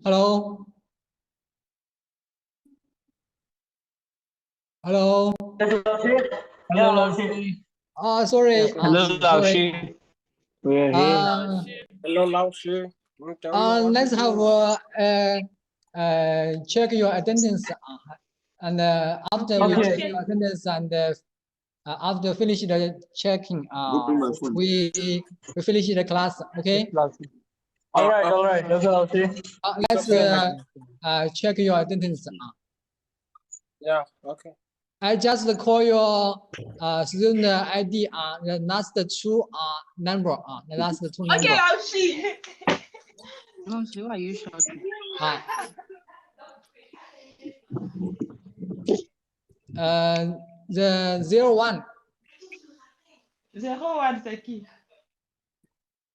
Hello. Hello. Hello, Sorry. Hello, Sorry. We are here. Hello, Lao Sư. Let's have check your attendance, and after we check your attendance, and after finish the checking, we finish the class. Okay. All right. Okay, Let's check your attendance. Yeah, okay. I just call your student ID. The last two number. The last two number. Okay, Lao Shi. No, see why you shouting? The 01. 01, c'est qui?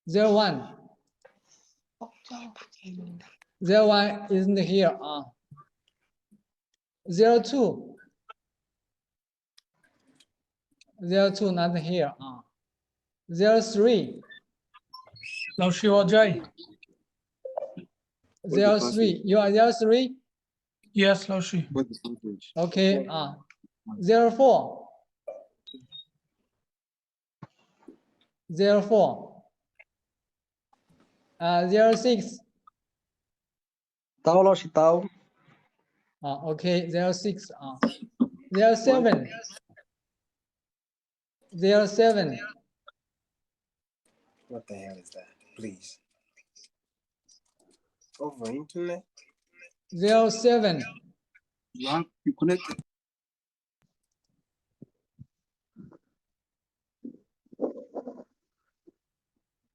01. 01 isn't here. 02. 02 not here. 03. 老师我在。 03. You are 03? Yes, 老师。 Okay. 04. 04. 06. 到老师到。 Okay. 06. 07. 07. What the hell is that? Please. Over internet? 07. You connected?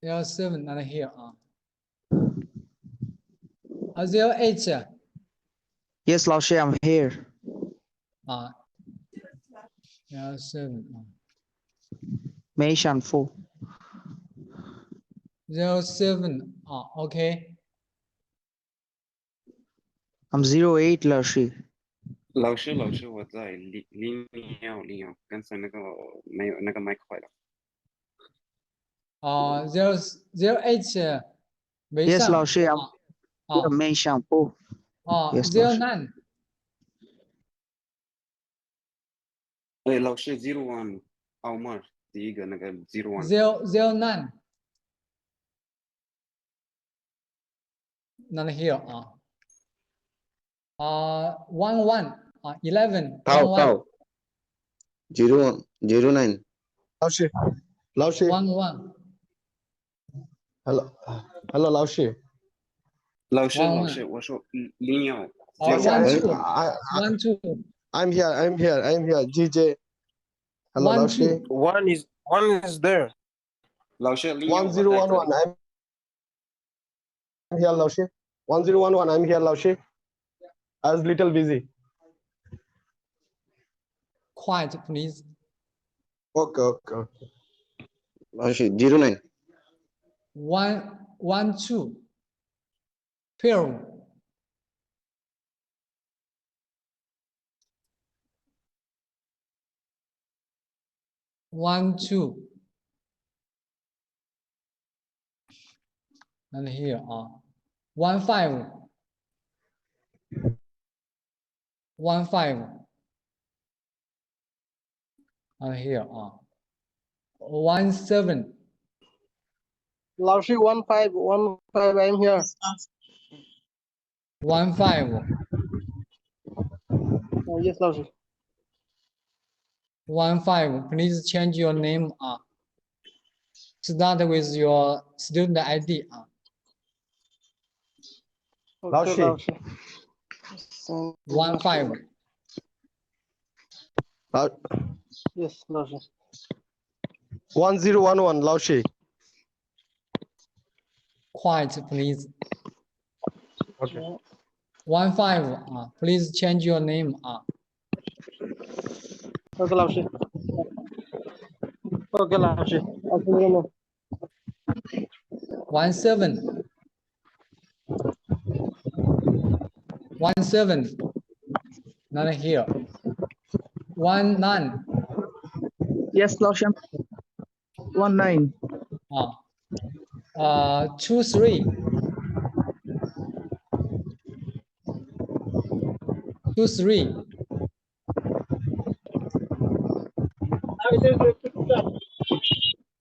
There are 7 not here. 08. Yes, Lao Shi, I'm here. There are 7. Mei Shan Fu. 07. Okay. I'm 08, Lao Shi. 老师，我在零幺，刚才那个没有那个麦坏了。08. Yes, Lao Shi, I'm Mei Shan Fu. Yes, Lao Shi. 09. 哎，老师01奥麦第一个那个01。09. Not here. 11. 11. 到 09 老师 11. hello 老师老师，我说01。12. I'm here GJ hello 老师 One is there. 老师1011 I'm here 老师 1011 I'm here 老师 I was little busy. Quiet, please. Okay. 老师 09 12. 12. 12. And here 15. 15. And here 17. 老师 15 I'm here. 15. Yes, 老师 15. Please change your name. Start with your student ID. 老师 15. Yes, 老师 1011 老师 Quiet, please. Okay. 15. Please change your name. Okay, 老师 Okay, 老师 17. 17. Not here. 19. Yes, Lao Shi. 19. 23. 23.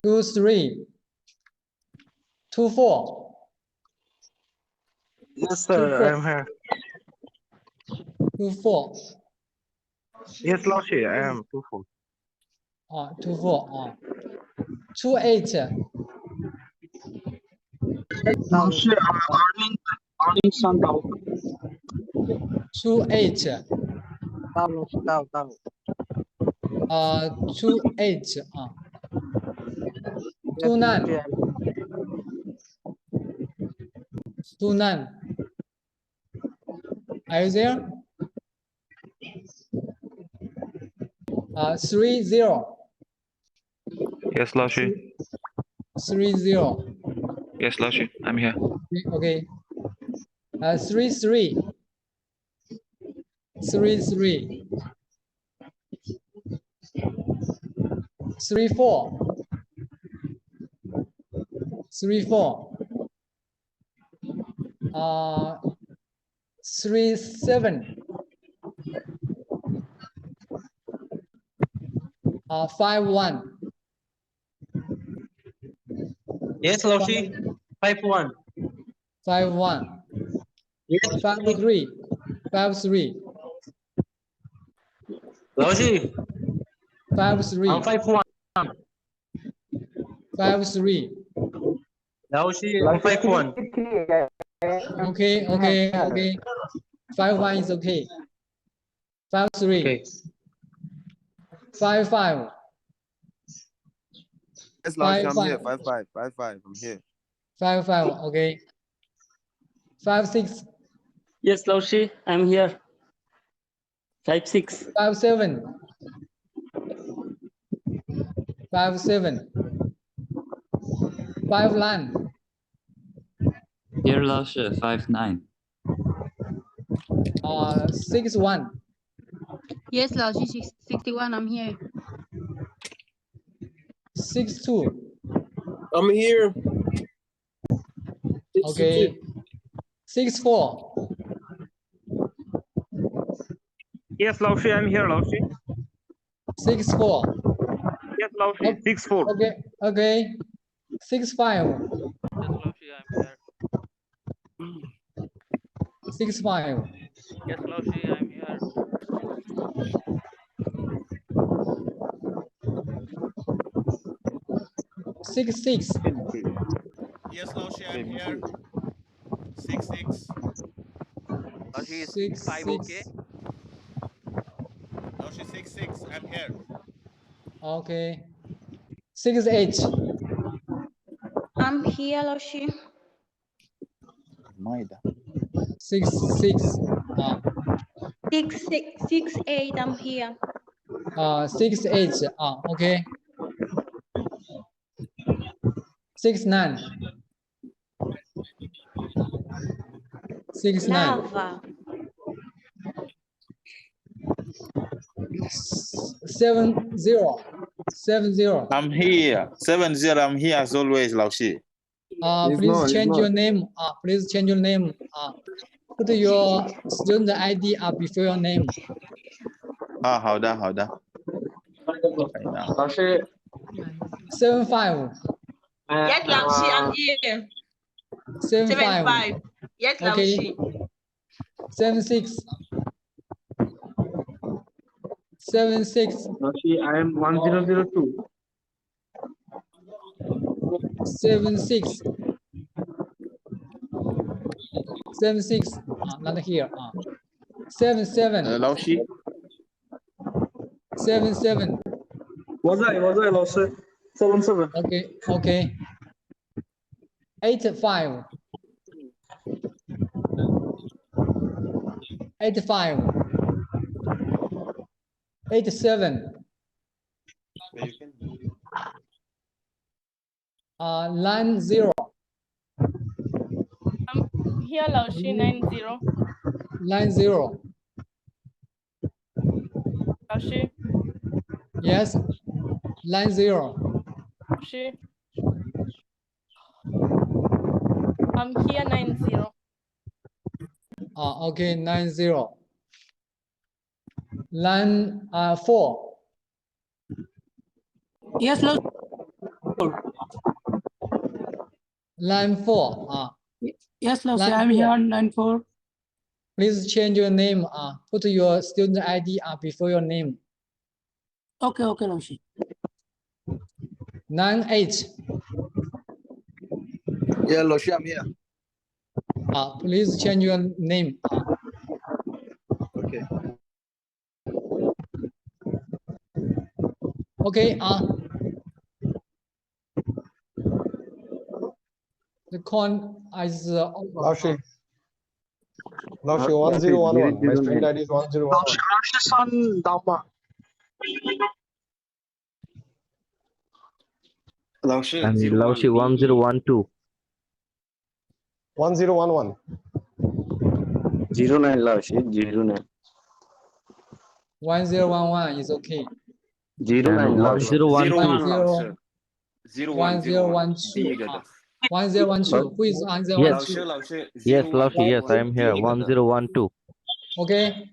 23. 24. Yes, sir. I'm here. 24. Yes, Laoshi, I am 24. 24. 28. Laoshi, earning sun out. 28. 到了，到了。 28. 29. 29. Are you there? 30. Yes, Laoshi. 30. Yes, Laoshi. I'm here. Okay. 33. 33. 34. 34. 37. 51. Yes, Laoshi. 5-1. 51. Yes, 53. 53. Laoshi. 53. I'm 5-1. 53. Laoshi, I'm 5-1. Okay. 51 is okay. 53. Okay. 55. Yes, Laoshi, I'm here. 5-5. 5-5. I'm here. 55. Okay. 56. Yes, Laoshi, I'm here. 5-6. 57. 57. 59. Here, Laoshi, 5-9. 61. Yes, Laoshi, 61. I'm here. 62. I'm here. Okay. 64. Yes, Laoshi, I'm here, Laoshi. 64. Yes, Laoshi, 6-4. Okay. 65. Yes, Laoshi, I'm here. 65. Yes, Laoshi, I'm here. 66. Yes, Laoshi, I'm here. 6-6. Laoshi, is 6, 5 okay? Laoshi, 6-6. I'm here. Okay. 68. I'm here, Laoshi. 6, 6. 6-8. I'm here. 6, 8. Okay. 6, 9. 6, 9. Lava. 7, 0. 7, 0. I'm here. 7-0. I'm here as always, Laoshi. Please change your name. Please change your name. Put your student ID before your name. 好的。Laoshi. 75. Yes, Laoshi, I'm here. 75. Yes, Okay. Laoshi. 76. 76. Laoshi, I am 1002. 76. 76. Not here. 77. Laoshi. 77. 我在老师。7-7. Okay. 85. 85. 87. 90. I'm here, Laoshi, 90. 90. Laoshi, Yes. 90. Laoshi. I'm here, 90. Okay, 90. Line 4. Yes, Lord. Line 4. Yes, Lord. Line I'm 4. here on line 4. Please change your name. Put your student ID before your name. Okay, okay, Lord. Line 8. Yeah, Lord, I'm here. Please change your name. Okay. Okay. The con is over. Laushi. Laushi 1011. My student ID is 1011. Son Dama. 老师 And 01 Laushi 1012. 1011. 09 Laushi, 09. 1011 is okay. 09 And Laushi. 1012. 老师 01 第一个的 1012. Who is 1012? 老师 Yes, 01 Laushi. Yes, I am here. 1012. Okay.